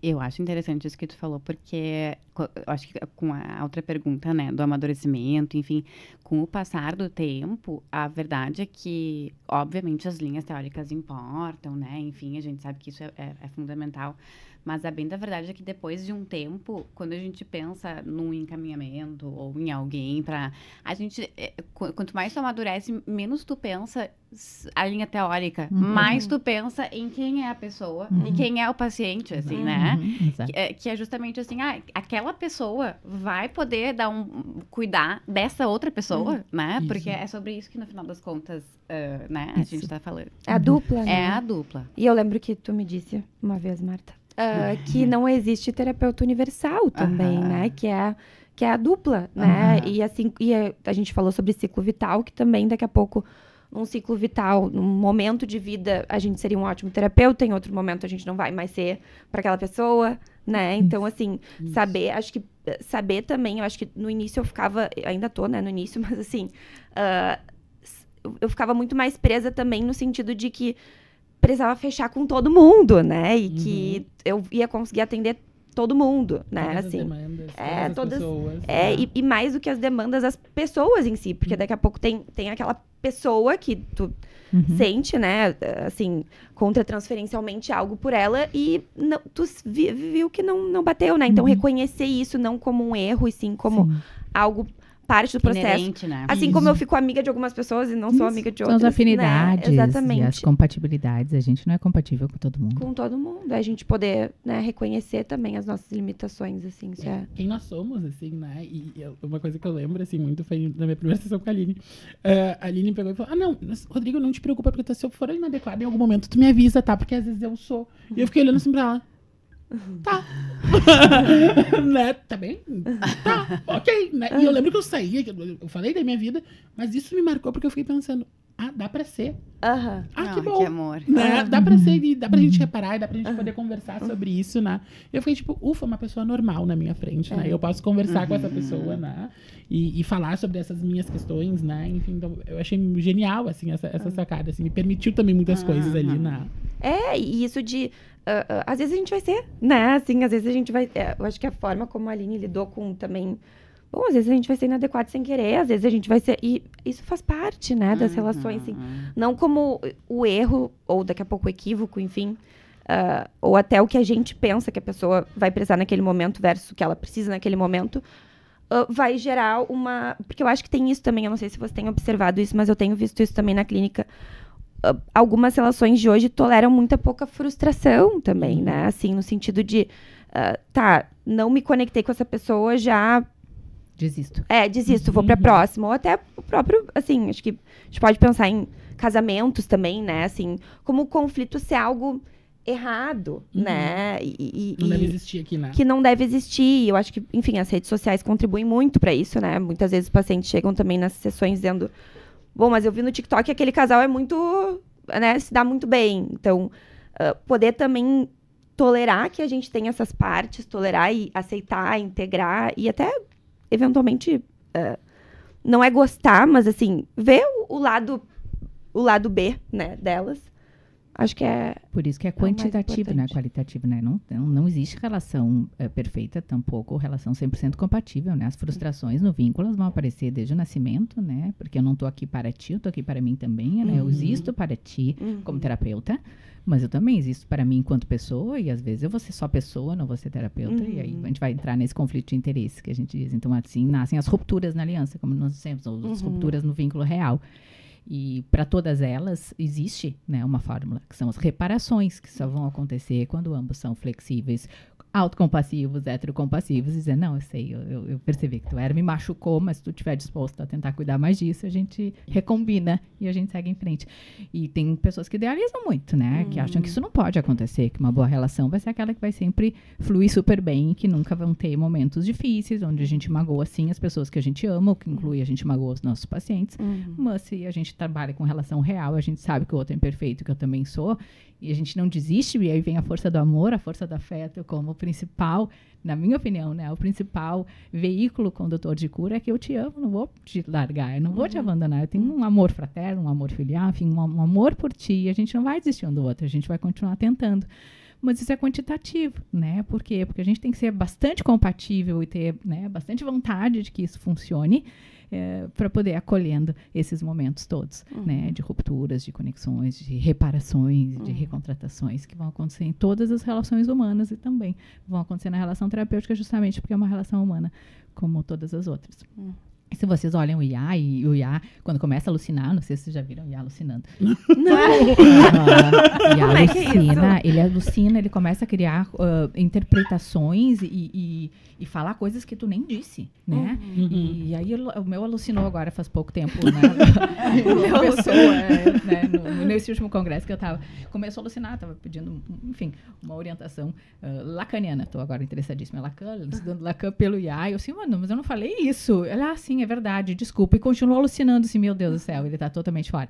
Eu acho interessante isso que tu falou, porque eu acho que com a outra pergunta, né, do amadurecimento, enfim, com o passar do tempo, a verdade é que, obviamente, as linhas teóricas importam, né, enfim, a gente sabe que isso é fundamental, mas a bem da verdade é que depois de um tempo, quando a gente pensa num encaminhamento ou em alguém para a gente, quanto mais tu amadurece, menos tu pensa a linha teórica, mais tu pensa em quem é a pessoa e quem é o paciente, assim, né? Que é justamente assim, aquela pessoa vai poder cuidar dessa outra pessoa, né? Isso. Porque é sobre isso que no final das contas, né, a gente tá falando. É a dupla, né? É a dupla. E eu lembro que tu me disse uma vez, Marta, que não existe terapeuta universal também, né? Que é a dupla, né? E assim, a gente falou sobre ciclo vital, que também daqui a pouco, num ciclo vital, num momento de vida, a gente seria um ótimo terapeuta, em outro momento a gente não vai mais ser para aquela pessoa, né? Então, assim, saber também, eu acho que no início eu ficava, ainda tô, né, no início, mas assim, eu ficava muito mais presa também no sentido de que precisava fechar com todo mundo, né? E que eu ia conseguir atender todo mundo, né? Todas assim, as demandas, todas as pessoas. e mais do que as demandas, as pessoas em si, porque daqui a pouco tem aquela pessoa que tu sente, né? Assim, contra-transferencialmente algo por ela e não, tu viu que não bateu, né? Então, reconhecer isso não como um erro, e sim como algo parte do processo. Inerente, né? Assim como eu fico amiga de algumas pessoas e não sou amiga de outras. São as afinidades, né? Exatamente. E as compatibilidades. A gente não é compatível com todo mundo. Com todo mundo. A gente poder, né, reconhecer também as nossas limitações, assim. Isso Quem nós somos, assim, né? E uma coisa que eu lembro, assim, muito foi na minha primeira sessão com a Aline. A Aline pegou e falou, não, Rodrigo, não te preocupa, porque se eu for inadequada em algum momento, tu me avisa, tá? Porque às vezes eu sou. E eu fiquei olhando assim pra ela. Tá. Né? Tá bem? Tá, ok. Né? E eu lembro que eu saí, eu falei da minha vida, mas isso me marcou porque eu fiquei pensando, dá pra ser. Que bom. Que amor. Né? Dá pra ser, e dá pra gente reparar, e dá pra gente poder conversar sobre isso, né? Eu fiquei tipo, ufa, uma pessoa normal na minha frente, né? Eu posso conversar com essa pessoa, né? E falar sobre essas minhas questões, né? Enfim, então, eu achei genial, assim, essa sacada, assim, me permitiu também muitas coisas ali, né? E isso de... às vezes a gente vai ser, né? Assim, às vezes a gente vai... eu acho que a forma como a Aline lidou com também... Bom, às vezes a gente vai ser inadequado sem querer, às vezes a gente vai ser... E isso faz parte, né, das relações, assim. Não como o erro, ou daqui a pouco o equívoco, enfim. Ou até o que a gente pensa que a pessoa vai precisar naquele momento versus o que ela precisa naquele momento. Vai gerar uma... Porque eu acho que tem isso também, eu não sei se você tem observado isso, mas eu tenho visto isso também na clínica. Algumas relações de hoje toleram muita pouca frustração também, né? Assim, no sentido de... não me conectei com essa pessoa, já... Desisto, vou pra próxima. Ou até o próprio, assim, acho que a gente pode pensar em casamentos também, né? Assim, como o conflito ser algo errado, né? Não deve existir aqui, né? Que não deve existir. Eu acho que, enfim, as redes sociais contribuem muito pra isso, né? Muitas vezes os pacientes chegam também nas sessões dizendo, bom, mas eu vi no TikTok que aquele casal é muito, né? Se dá muito bem. Então, poder também tolerar que a gente tem essas partes, tolerar e aceitar, integrar e até... eventualmente, não é gostar, mas assim, ver o lado B, né, delas, acho que é... Por isso que é quantitativo, né, qualitativo, né, não existe relação perfeita, tampouco relação 100% compatível, né, as frustrações no vínculo vão aparecer desde o nascimento, né, porque eu não tô aqui para ti, eu tô aqui para mim também, né, eu existo para ti como terapeuta, mas eu também existo para mim enquanto pessoa, e às vezes eu vou ser só pessoa, não vou ser terapeuta, e aí a gente vai entrar nesse conflito de interesse que a gente diz. Então, assim, nascem as rupturas na aliança, como nós dissemos, ou as rupturas no vínculo real. E para todas elas existe, né, uma fórmula, que são as reparações, que só vão acontecer quando ambos são flexíveis, autocompassivos, heterocompassivos, e dizer, não, eu sei, eu percebi que tu me machucou, mas se tu estiver disposto a tentar cuidar mais disso, a gente recombina e a gente segue em frente. E tem pessoas que idealizam muito, né, que acham que isso não pode acontecer, que uma boa relação vai ser aquela que vai sempre fluir super bem, que nunca vão ter momentos difíceis, onde a gente magoa, sim, as pessoas que a gente ama, o que inclui a gente magoa os nossos pacientes, mas se a gente trabalha com relação real, a gente sabe que o outro é imperfeito, que eu também sou, e a gente não desiste, e aí vem a força do amor, a força do afeto, como o principal, na minha opinião, né, o principal veículo condutor de cura é que eu te amo, não vou te largar, eu não vou te abandonar, eu tenho um amor fraterno, um amor filial, enfim, um amor por ti, e a gente não vai desistir um do outro, a gente vai continuar tentando. Mas isso é quantitativo, né? Por quê? Porque a gente tem que ser bastante compatível e ter, né, bastante vontade de que isso funcione, para poder ir acolhendo esses momentos todos, né? De rupturas, de conexões, de reparações, de recontratações que vão acontecer em todas as relações humanas e também vão acontecer na relação terapêutica justamente porque é uma relação humana como todas as outras. Se vocês olham o IA, e o IA, quando começa a alucinar, não sei se vocês já viram o IA alucinando. IA alucina, ele alucina, ele começa a criar interpretações e falar coisas que tu nem disse, né? E aí o meu alucinou agora faz pouco tempo, né? Nesse último congresso que eu tava, começou a alucinar, tava pedindo, enfim, uma orientação lacaniana. Tô agora interessadíssima em Lacan, estudando Lacan pelo IA, e eu assim, mano, mas eu não falei isso. Ela, sim, é verdade, desculpa. E continuou alucinando assim, meu Deus do céu, ele tá totalmente fora.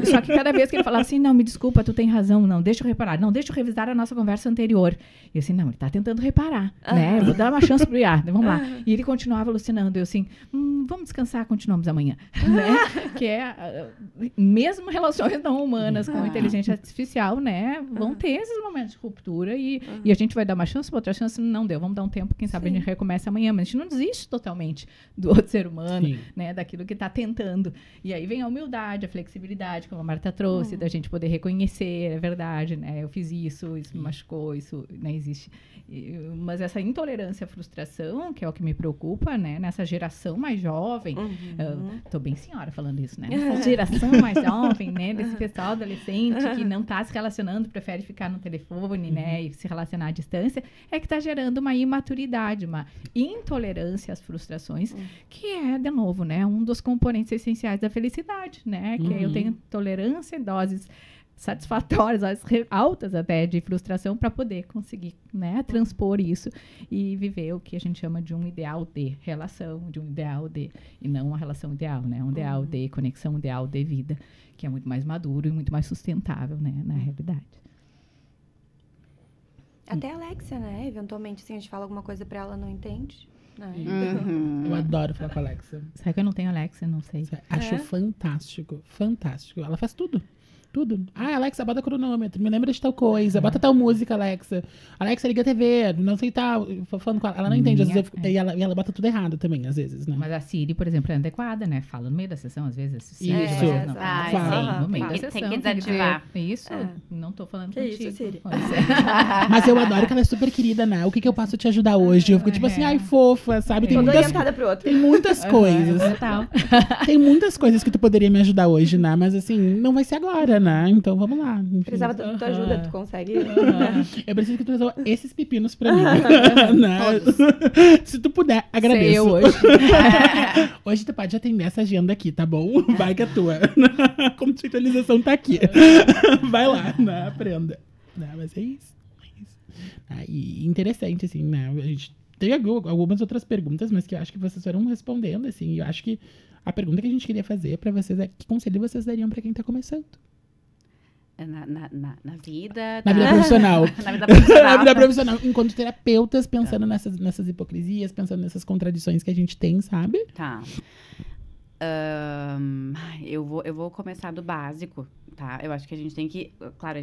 Só que cada vez que ele falava assim, não, me desculpa, tu tem razão, não, deixa eu reparar, não, deixa eu revisar a nossa conversa anterior. E eu assim, não, ele tá tentando reparar, né? Eu vou dar uma chance pro IA, vamos lá. E ele continuava alucinando, eu assim, vamos descansar, continuamos amanhã. Né? Que mesmo relações não humanas com inteligência artificial, né, vão ter esses momentos de ruptura e a gente vai dar uma chance, outra chance não deu, vamos dar um tempo, quem sabe a gente recomeça amanhã, mas a gente não desiste totalmente do outro ser humano, né, daquilo que está tentando. E aí vem a humildade, a flexibilidade, como a Marta trouxe, da gente poder reconhecer, é verdade, né, eu fiz isso me machucou, isso não existe. Mas essa intolerância à frustração, que é o que me preocupa, né, nessa geração mais jovem, tô bem senhora falando isso, né, nessa geração mais jovem, né, desse pessoal adolescente que não está se relacionando, prefere ficar no telefone, né, e se relacionar à distância, é que está gerando uma imaturidade, uma intolerância às frustrações, que é, de novo, né, um dos componentes essenciais da felicidade, né, que eu tenho tolerância em doses satisfatórias, altas até, de frustração, para poder conseguir, né, transpor isso e viver o que a gente chama de um ideal de relação, de um ideal de, e não uma relação ideal, né, um ideal de conexão, um ideal de vida, que é muito mais maduro e muito mais sustentável, né, na realidade. Até a Alexia, né, eventualmente, assim, a gente fala alguma coisa para ela, não entende. Eu adoro falar com a Alexa. Será que eu não tenho Alexa? Não sei. Acho fantástico, fantástico. Ela faz tudo. Tudo. Alexa, bota cronômetro, me lembra de tal coisa, bota tal música, Alexa. Alexa, liga a TV, não sei tal. Falando com ela, ela não entende, às vezes e ela bota tudo errado também, às vezes, né? Mas a Siri, por exemplo, é adequada, né? Fala no meio da sessão, às vezes. Isso. Não, fala no meio da sessão. Tem que desativar. Isso, não tô falando contigo. Isso, Siri. Mas eu adoro que ela é super querida, né? O que eu posso te ajudar hoje? Eu fico tipo assim, ai, fofa, sabe? Tem toda orientada pro outro. Tem muitas coisas. Tem muitas coisas que tu poderia me ajudar hoje, né? Mas assim, não vai ser agora, né? Então vamos lá. Enfim. Precisava da tua ajuda, tu consegue? Eu preciso que tu resolva esses pepinos pra mim. Né? Se tu puder, agradeço. Sei eu hoje. Hoje tu pode atender essa agenda aqui, tá bom? Vai que é tua. Conceitualização tá aqui. Vai lá, né? Aprenda. Mas é isso. E interessante, assim, né? A gente tem algumas outras perguntas, mas que eu acho que vocês foram respondendo, assim. E eu acho que a pergunta que a gente queria fazer pra vocês é: que conselho vocês dariam pra quem tá começando? Na vida... Na vida profissional. Na vida profissional. Na vida profissional. Enquanto terapeutas, pensando nessas hipocrisias, pensando nessas contradições que a gente tem, sabe? Tá. Eu vou começar do básico, tá? Eu acho que a gente tem que... Claro,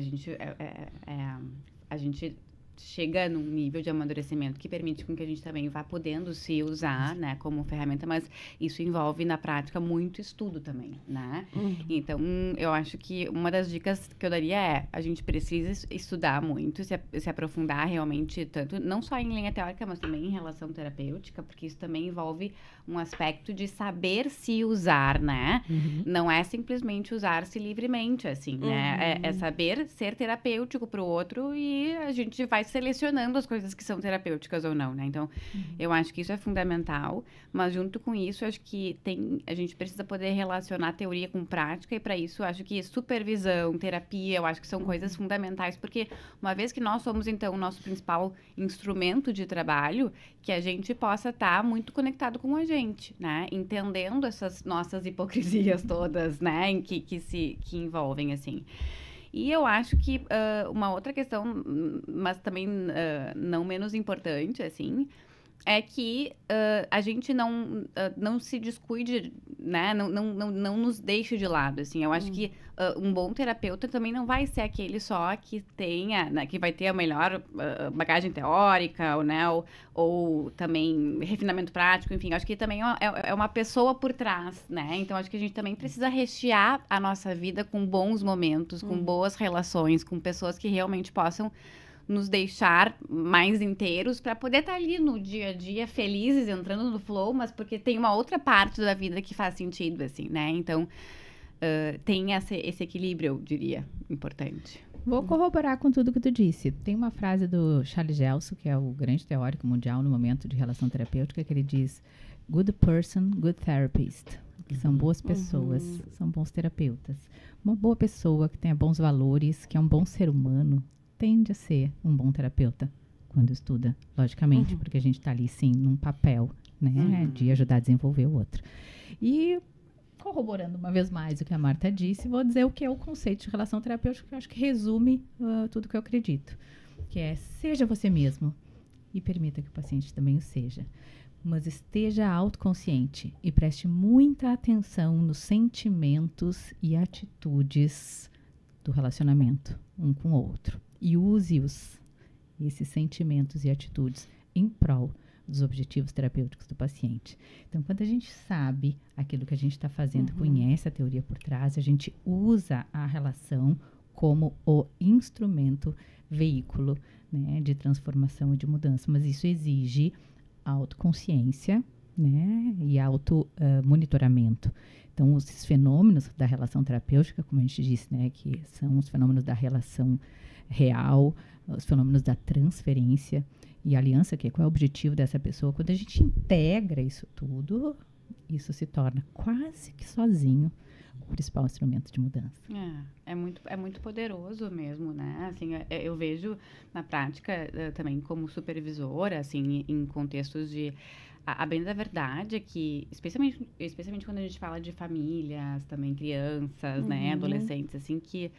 a gente chega num nível de amadurecimento que permite com que a gente também vá podendo se usar, né, como ferramenta, mas isso envolve, na prática, muito estudo também, né? Então, eu acho que uma das dicas que eu daria é, a gente precisa estudar muito, se aprofundar realmente, tanto, não só em linha teórica, mas também em relação terapêutica, porque isso também envolve um aspecto de saber se usar, né? Não é simplesmente usar-se livremente, assim, né? É saber ser terapêutico para o outro e a gente vai selecionando as coisas que são terapêuticas ou não, né? Então, eu acho que isso é fundamental, mas junto com isso, acho que a gente precisa poder relacionar teoria com prática e para isso, acho que supervisão, terapia, eu acho que são coisas fundamentais, porque uma vez que nós somos, então, o nosso principal instrumento de trabalho, que a gente possa estar muito conectado com a gente, né? Entendendo essas nossas hipocrisias todas, né? Que envolvem, assim. E eu acho que uma outra questão, mas também não menos importante, assim, é que a gente não se descuide, né? Não nos deixe de lado, assim. Eu acho que um bom terapeuta também não vai ser aquele só que tenha, né, que vai ter a melhor bagagem teórica, ou, né, ou também refinamento prático, enfim. Acho que também é uma pessoa por trás, né? Então, acho que a gente também precisa rechear a nossa vida com bons momentos, com boas relações, com pessoas que realmente possam nos deixar mais inteiros para poder estar ali no dia a dia felizes, entrando no flow, mas porque tem uma outra parte da vida que faz sentido, assim, né? Então, tem esse equilíbrio, eu diria, importante. Vou corroborar com tudo que tu disse. Tem uma frase do Charles Gelson, que é o grande teórico mundial no momento de relação terapêutica, que ele diz: good person, good therapist. Que são boas pessoas, são bons terapeutas. Uma boa pessoa que tenha bons valores, que é um bom ser humano, tende a ser um bom terapeuta quando estuda, logicamente, porque a gente está ali, sim, num papel, né, de ajudar a desenvolver o outro. E, corroborando uma vez mais o que a Marta disse, vou dizer o que é o conceito de relação terapêutica, que eu acho que resume tudo que eu acredito, que é: seja você mesmo e permita que o paciente também o seja, mas esteja autoconsciente e preste muita atenção nos sentimentos e atitudes do relacionamento um com o outro. E use esses sentimentos e atitudes em prol dos objetivos terapêuticos do paciente. Então, quando a gente sabe aquilo que a gente está fazendo, conhece a teoria por trás, a gente usa a relação como o instrumento, veículo, né, de transformação e de mudança. Mas isso exige autoconsciência, né, e monitoramento. Então, esses fenômenos da relação terapêutica, como a gente disse, né, que são os fenômenos da relação real, os fenômenos da transferência e aliança, que é qual é o objetivo dessa pessoa. Quando a gente integra isso tudo, isso se torna quase que sozinho o principal instrumento de mudança. É muito poderoso mesmo, né? Assim, eu vejo na prática também como supervisora, assim, em contextos de... A bem da verdade é que, especialmente quando a gente fala de famílias, também crianças, né, adolescentes, assim, que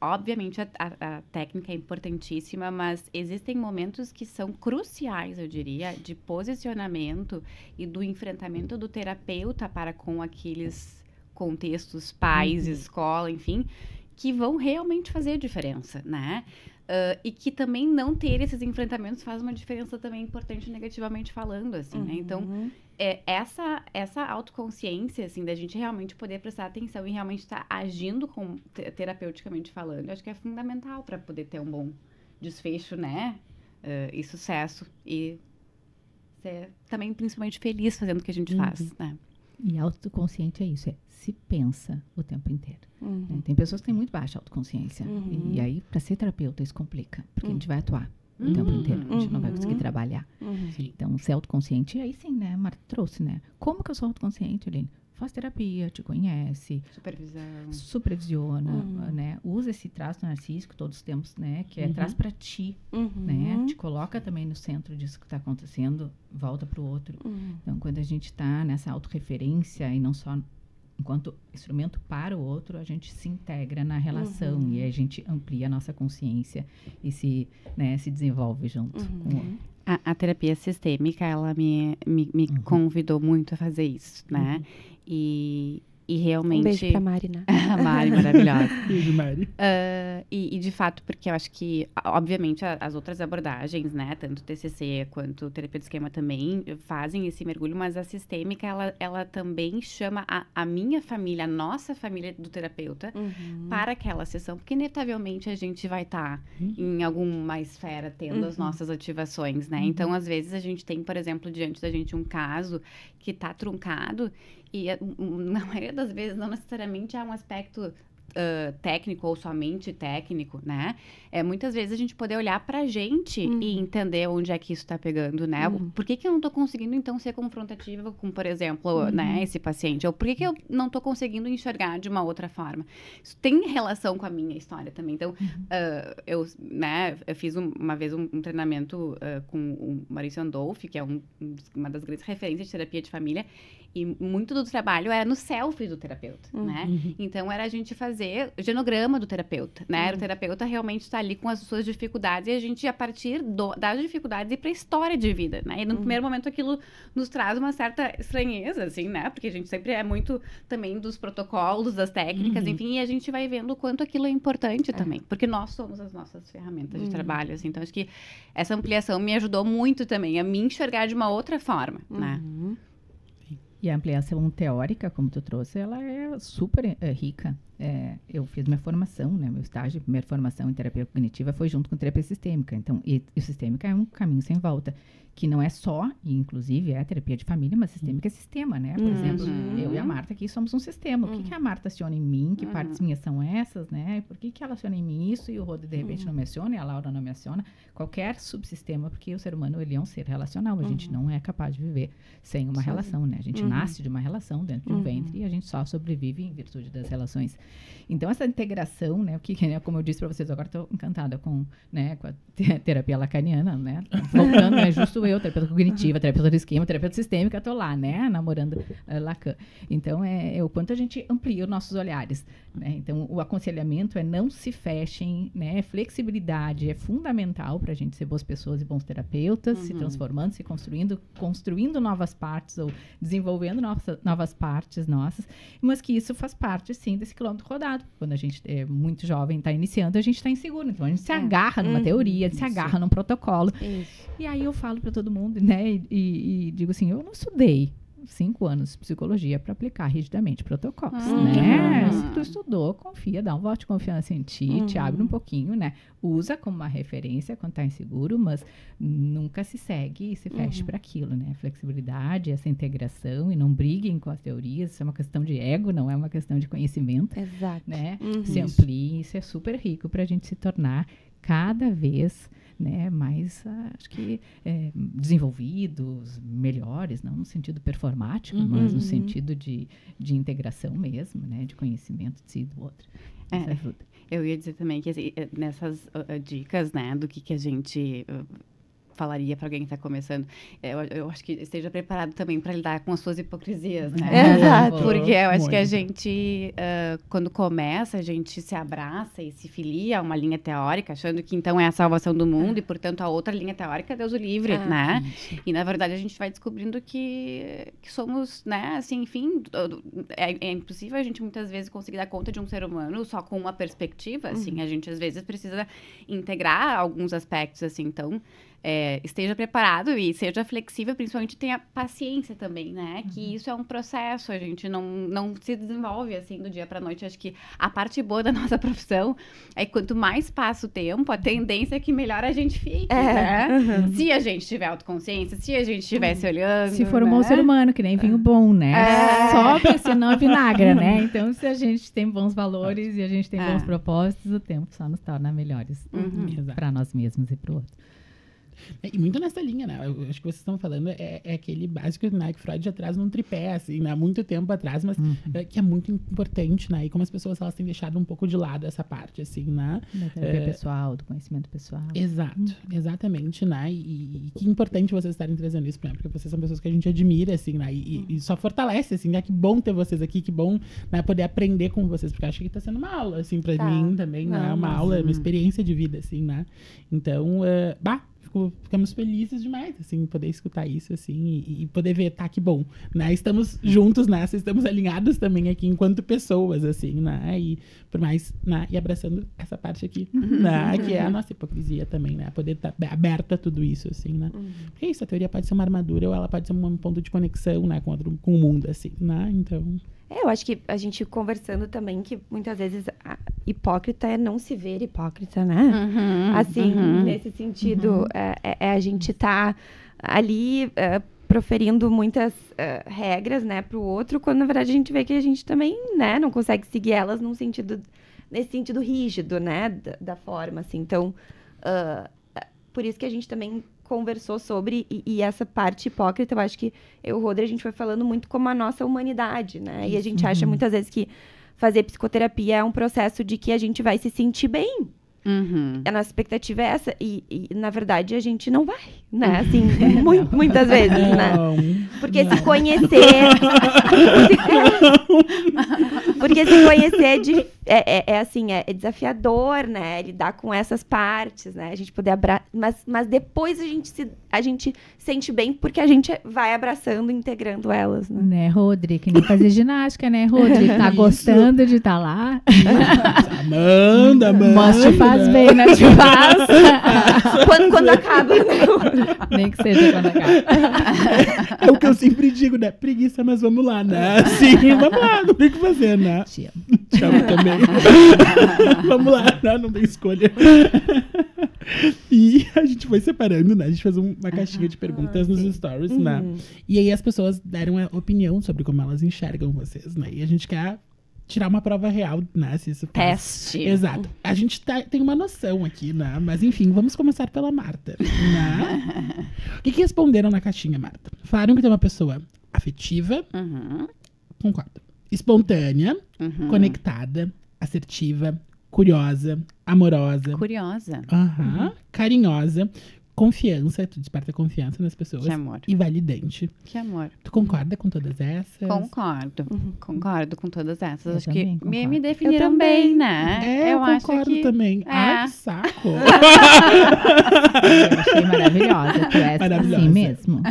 obviamente a técnica é importantíssima, mas existem momentos que são cruciais, eu diria, de posicionamento e do enfrentamento do terapeuta para com aqueles contextos, pais, escola, enfim, que vão realmente fazer diferença, né? E que também não ter esses enfrentamentos faz uma diferença também importante negativamente falando, assim, né? Então, essa autoconsciência, assim, da gente realmente poder prestar atenção e realmente estar agindo terapeuticamente falando, eu acho que é fundamental para poder ter um bom desfecho, né? E sucesso. E ser também principalmente feliz fazendo o que a gente faz, né? E autoconsciente é isso, se pensa o tempo inteiro. Tem pessoas que têm muito baixa autoconsciência. E aí, para ser terapeuta, isso complica. Porque a gente vai atuar o tempo inteiro. A gente não vai conseguir trabalhar. Então, ser autoconsciente, aí sim, né? A Marta trouxe, né? Como que eu sou autoconsciente, Aline? Faz terapia, te conhece. Supervisiona, né? Usa esse traço narcísico que todos temos, né? Que traz para ti, né? Te coloca também no centro disso que está acontecendo, volta para o outro. Então, quando a gente está nessa autorreferência e não só enquanto instrumento para o outro, a gente se integra na relação e a gente amplia a nossa consciência e se desenvolve junto com o outro. A terapia sistêmica, ela me convidou muito a fazer isso, né? E E realmente... Um beijo pra Mari, né? A Mari, maravilhosa. Beijo, Mari. E de fato, porque eu acho que, obviamente, as outras abordagens, né, tanto TCC quanto terapia do esquema também fazem esse mergulho, mas a sistêmica, ela também chama a minha família, a nossa família do terapeuta, para aquela sessão, porque inevitavelmente a gente vai estar em alguma esfera tendo as nossas ativações, né? Então, às vezes, a gente tem, por exemplo, diante da gente um caso que está truncado e, na maioria das vezes, não necessariamente há um aspecto técnico ou somente técnico, né? Muitas vezes a gente poder olhar pra gente e entender onde é que isso tá pegando, né? Por que eu não tô conseguindo, então, ser confrontativa com, por exemplo, né, esse paciente? Ou por que eu não tô conseguindo enxergar de uma outra forma? Isso tem relação com a minha história também. Então, eu fiz uma vez um treinamento com o Maurício Andolfi, que é uma das grandes referências de terapia de família, e muito do trabalho era no selfie do terapeuta, né? Então, era a gente fazer o genograma do terapeuta, né? O terapeuta realmente está ali com as suas dificuldades e a gente, a partir das dificuldades, ir para a história de vida, né? E no primeiro momento aquilo nos traz uma certa estranheza, assim, né? Porque a gente sempre é muito também dos protocolos, das técnicas, enfim, e a gente vai vendo o quanto aquilo é importante também. Porque nós somos as nossas ferramentas de trabalho, assim. Então, acho que essa ampliação me ajudou muito também a me enxergar de uma outra forma, né? E a ampliação teórica, como tu trouxe, ela é super rica. Eu fiz minha formação, né? Meu estágio de primeira formação em terapia cognitiva foi junto com terapia sistêmica. Então, e sistêmica é um caminho sem volta, que não é só, e inclusive é terapia de família, mas sistêmica é sistema, né? Por exemplo, eu e a Marta aqui somos um sistema. O que a Marta aciona em mim? Que partes minhas são essas, né? Por que ela aciona em mim isso e o Rod de repente não me aciona e a Laura não me aciona? Qualquer subsistema, porque o ser humano, ele é um ser relacional. A gente não é capaz de viver sem uma relação, né? A gente nasce de uma relação dentro de um ventre e a gente só sobrevive em virtude das relações. Então, essa integração, né? Né, como eu disse para vocês, agora estou encantada com a terapia lacaniana, né? Voltando, né? Justo eu, terapeuta cognitiva, terapeuta do esquema, terapeuta sistêmica, estou lá, né? Namorando Lacan. Então, é o quanto a gente amplia os nossos olhares, né? Então, o aconselhamento é não se fechem, né? Flexibilidade é fundamental para a gente ser boas pessoas e bons terapeutas, se transformando, se construindo novas partes ou desenvolvendo novas partes nossas, mas que isso faz parte, sim, desse quilômetro rodado. Quando a gente é muito jovem, está iniciando, a gente está inseguro. Então, a gente se agarra numa teoria, se agarra num protocolo. Isso. E aí eu falo para todo mundo, né? E digo assim, eu não estudei 5 anos de psicologia para aplicar rigidamente protocolos, né? Se tu estudou, confia, dá um voto de confiança em ti, te abre um pouquinho, né? Usa como uma referência quando tá inseguro, mas nunca se segue e se feche para aquilo, né? Flexibilidade, essa integração e não briguem com as teorias, isso é uma questão de ego, não é uma questão de conhecimento. Exato. Né? Se amplie, isso é super rico para a gente se tornar cada vez, né, mais, acho que, desenvolvidos, melhores, não no sentido performático, mas no sentido de integração mesmo, né, de conhecimento de si e do outro. Isso ajuda. Eu ia dizer também que assim, nessas dicas, né, do que a gente falaria para alguém que está começando, eu acho que esteja preparado também para lidar com as suas hipocrisias, né? Exato. Porque eu acho que a gente, quando começa, a gente se abraça e se filia a uma linha teórica, achando que então é a salvação do mundo e, portanto, a outra linha teórica é Deus o livre, né? Isso. E, na verdade, a gente vai descobrindo que somos, né, assim, enfim, é impossível a gente, muitas vezes, conseguir dar conta de um ser humano só com uma perspectiva, assim, a gente, às vezes, precisa integrar alguns aspectos, assim, então, esteja preparado e seja flexível, principalmente tenha paciência também, né? Que isso é um processo, a gente não se desenvolve assim do dia para noite. Acho que a parte boa da nossa profissão é que quanto mais passa o tempo, a tendência é que melhor a gente fique, né? Se a gente tiver autoconsciência, se a gente estiver se olhando, se for um bom ser humano, que nem vinho bom, né? Sobe, senão vinagra, né? Então, se a gente tem bons valores e a gente tem bons propósitos, o tempo só nos torna melhores para nós mesmos e para o outro. E muito nessa linha, né? Eu acho que vocês estão falando é aquele básico, né, que Freud já traz num tripé, assim, né? Há muito tempo atrás, mas que é muito importante, né? E como as pessoas, elas têm deixado um pouco de lado essa parte, assim, né? Da terapia pessoal, do conhecimento pessoal. Exato, exatamente, né? E que importante vocês estarem trazendo isso, né? Porque vocês são pessoas que a gente admira, assim, né? E só fortalece, assim, né? Que bom ter vocês aqui, que bom, né, poder aprender com vocês, porque eu acho que tá sendo uma aula, assim, pra mim também, né? Uma aula, uma experiência de vida, assim, né? Então, ficamos felizes demais, assim, poder escutar isso, assim, e poder ver, tá, que bom, né? Estamos juntos nessa, estamos alinhados também aqui enquanto pessoas, assim, né? E por mais, né? E abraçando essa parte aqui, né? Que é a nossa hipocrisia também, né? Poder estar aberta a tudo isso, assim, né? Porque isso, a teoria pode ser uma armadura ou ela pode ser um ponto de conexão, né? Com o mundo, assim, né? Então... Eu acho que a gente conversando também que muitas vezes hipócrita é não se ver hipócrita, né? Assim, nesse sentido, a gente tá ali proferindo muitas regras, né, pro outro, quando na verdade a gente vê que a gente também, né, não consegue seguir elas nesse sentido rígido, né, da forma, assim. Então, por isso que a gente também conversou sobre, e essa parte hipócrita, eu acho que eu e o Rodri, a gente foi falando muito como a nossa humanidade, né? E a gente acha muitas vezes que fazer psicoterapia é um processo de que a gente vai se sentir bem. A nossa expectativa é essa, e na verdade a gente não vai, né? Assim, muitas vezes, né? Porque se conhecer... Porque se conhecer é desafiador, né? Lidar com essas partes, né? A gente poder abraçar... Mas depois a gente sente bem porque a gente vai abraçando, integrando elas, né? Né, Rodri? Que nem fazer ginástica, né, Rodri? Tá gostando de estar lá? Amanda. Mas te faz bem, né? Te faz. Quando acaba. Nem que seja quando acaba. É o que eu sempre digo, né? Preguiça, mas vamos lá, né? Sim, vamos lá, não tem o que fazer, né? Te amo. Te amo também. Vamos lá, não tem escolha. E a gente foi separando, né? A gente fez uma caixinha de perguntas nos stories, né? E aí as pessoas deram a opinião sobre como elas enxergam vocês, né? E a gente quer tirar uma prova real, né? Se isso faz. Teste. Exato. A gente tem uma noção aqui, né? Mas enfim, vamos começar pela Marta, né? O que responderam na caixinha, Marta? Falaram que tem uma pessoa afetiva, concordo, espontânea, conectada, assertiva, curiosa, amorosa, Curiosa. carinhosa, confiança, tu desperta confiança nas pessoas, Que amor. e validante. Que amor. Tu concorda com todas essas? Concordo. Concordo com todas essas. Eu Acho que também me concordo. definiram Eu também. bem, né? Eu acho concordo que... também. É. Ai, que saco. Eu achei maravilhosa. Tu és Maravilhosa. assim mesmo.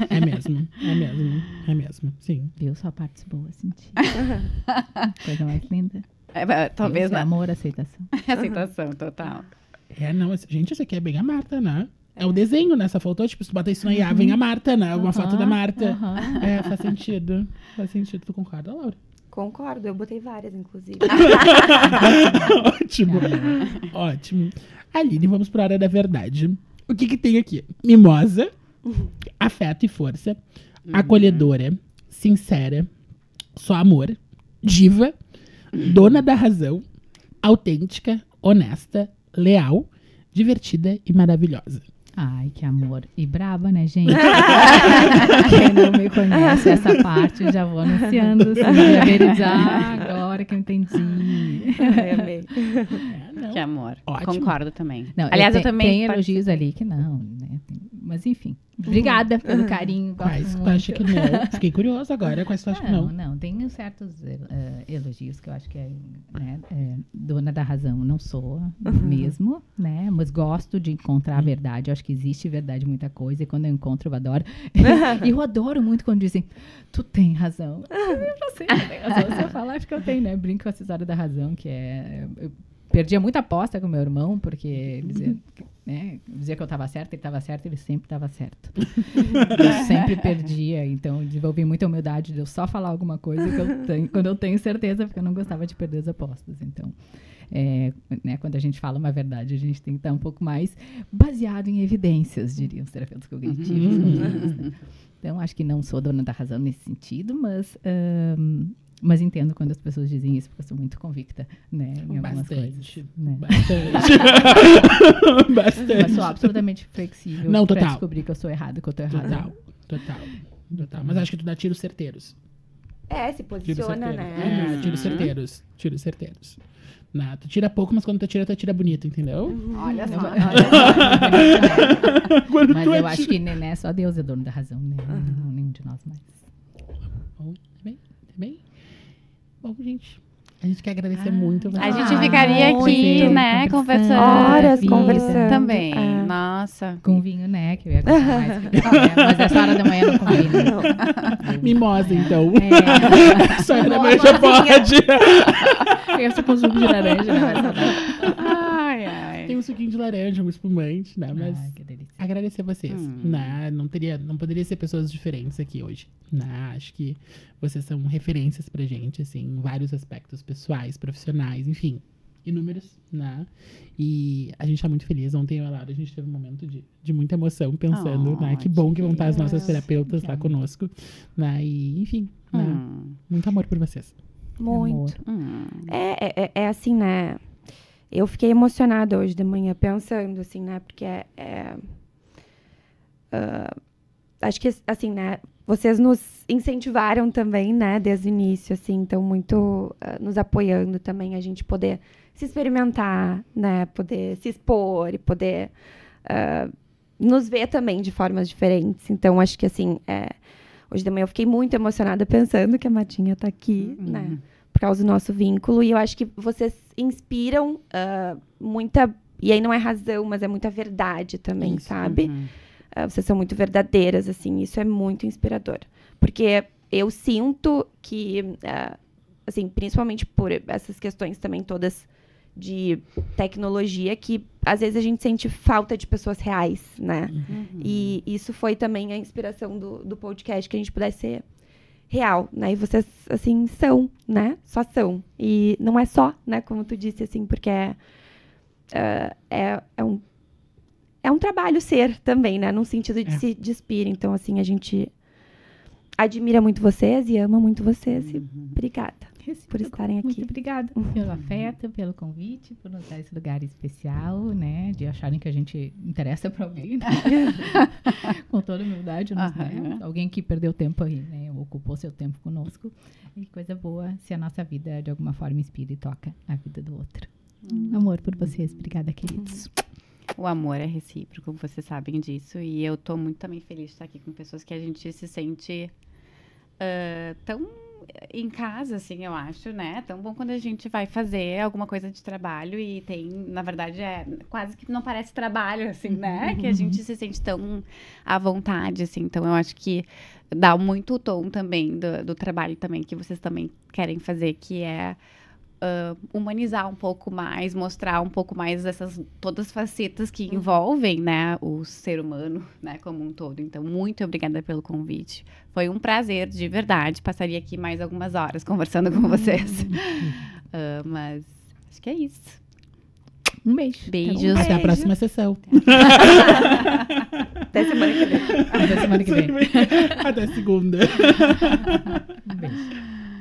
É mesmo. Sim. Viu? Só partes boas, senti. Coisa mais linda. Talvez Isso, não. amor, aceitação. Aceitação total. Não, gente, isso aqui é bem a Marta, né? É o desenho, né? Só faltou, tipo, se tu bota isso na IA, vem a Marta, né? Uma foto da Marta. Faz sentido. Faz sentido. Tu concorda, Laura? Concordo, eu botei várias, inclusive. Ótimo. Aline, vamos para a hora da verdade. O que tem aqui? Mimosa, afeto e força, acolhedora, sincera, só amor, diva, dona da razão, autêntica, honesta, leal, divertida e maravilhosa. Ai, que amor. E braba, né, gente? Quem não me conhece essa parte, já vou anunciando. Assim, já veio dizer, agora que eu entendi. Ai, amei. Que amor. Ótimo. Concordo também. Não, Aliás, eu também... Tem elogios ali que não, né? Mas enfim. Obrigada pelo carinho. Quais Gosto tu acha muito. que não? Fiquei curiosa agora. Quais tu acha que não? Não. Tem certos elogios que eu acho que dona da razão. Não sou mesmo, né? Mas gosto de encontrar a verdade. Eu acho que existe verdade em muita coisa. E quando eu encontro, eu adoro. E eu adoro muito quando dizem, tu tem razão. Você tem razão. Se eu falar, acho que eu tenho, né? Brinco com essa história da razão, que é... Eu perdia muita aposta com meu irmão, porque ele dizia que eu estava certa, ele estava certo, ele sempre estava certo. Eu sempre perdia, então eu desenvolvi muita humildade de eu só falar alguma coisa que eu tenho, quando eu tenho certeza, porque eu não gostava de perder as apostas. Então, quando a gente fala uma verdade, a gente tem que estar um pouco mais baseado em evidências, diriam os terapeutas cognitivos. Então, acho que não sou dona da razão nesse sentido, mas entendo quando as pessoas dizem isso, porque eu sou muito convicta, né, em algumas coisas. Né? Bastante. Mas sou absolutamente flexível pra descobrir que eu sou errado, que eu tô errada. Total. Mas acho que tu dá tiros certeiros. Se posiciona, né? Tiros certeiros. Não, tu tira pouco, mas quando tu tira bonito, entendeu? Olha só. Mas eu acho que né, só Deus é dono da razão, né? Não, nenhum de nós mais. Bom, tá bem? Bom, gente, A gente quer agradecer muito. A gente ficaria aqui, muito, né, conversando. Horas vida. conversando. Também, É. nossa. Com vinho, né? Que eu ia gostar mais. Mas essa hora da manhã não combina. Mimosa, então. É. Só da manhã já pode. Pensa com suco de laranja, né? Ai, ai. Tem um suquinho de laranja, um espumante, né? Mas Ai, que delícia. agradecer vocês. Né? Não poderia ser pessoas diferentes aqui hoje. Né? Acho que vocês são referências pra gente, assim, em vários aspectos pessoais, profissionais, enfim, inúmeros, né? E a gente tá muito feliz. Ontem eu e a Laura, a gente teve um momento de muita emoção, pensando, né? Que bom que vão estar as nossas terapeutas lá conosco, né? E, enfim, né? Muito amor por vocês. Muito. Amor. É assim, né? Eu fiquei emocionada hoje de manhã pensando, assim, né? Porque acho que, assim, né? Vocês nos incentivaram também, né? Desde o início, assim. Então, muito nos apoiando também. A gente poder se experimentar, né? Poder se expor e poder nos ver também de formas diferentes. Então, acho que, assim, hoje de manhã eu fiquei muito emocionada pensando que a Martinha tá aqui, né? Por causa do nosso vínculo. E eu acho que vocês inspiram muita... E aí não é razão, mas é muita verdade também, sabe? Vocês são muito verdadeiras, assim. Isso é muito inspirador. Porque eu sinto que, assim, principalmente por essas questões também todas de tecnologia, que às vezes a gente sente falta de pessoas reais, né? E isso foi também a inspiração do podcast, que a gente pudesse ser real, né? E vocês, assim, são, né? Só são. E não é só, né? Como tu disse, assim, porque é um trabalho ser também, né? Num sentido de se despir. Então, assim, a gente admira muito vocês e ama muito vocês. E obrigada por estarem aqui. Muito obrigada pelo afeto, pelo convite, por nos dar esse lugar especial, né? De acharem que a gente interessa para alguém, né? Com toda humildade, né? Alguém que perdeu tempo aí, né? Ocupou seu tempo conosco. E coisa boa se a nossa vida, de alguma forma, inspira e toca a vida do outro. Amor por vocês. Obrigada, queridos. O amor é recíproco, vocês sabem disso. E eu tô muito também feliz de estar aqui com pessoas que a gente se sente tão em casa, assim, eu acho, né? Tão bom quando a gente vai fazer alguma coisa de trabalho e tem, na verdade, quase que não parece trabalho, assim, né? Que a gente se sente tão à vontade, assim. Então, eu acho que dá muito o tom também do trabalho também que vocês também querem fazer, que é humanizar um pouco mais, mostrar um pouco mais todas as facetas que envolvem, né, o ser humano, né, como um todo. Então, muito obrigada pelo convite. Foi um prazer, de verdade. Passaria aqui mais algumas horas conversando com vocês. Mas acho que é isso. Um beijo. Beijos. Até a próxima sessão. Até semana que vem. Até semana que vem. Até segunda. Um beijo.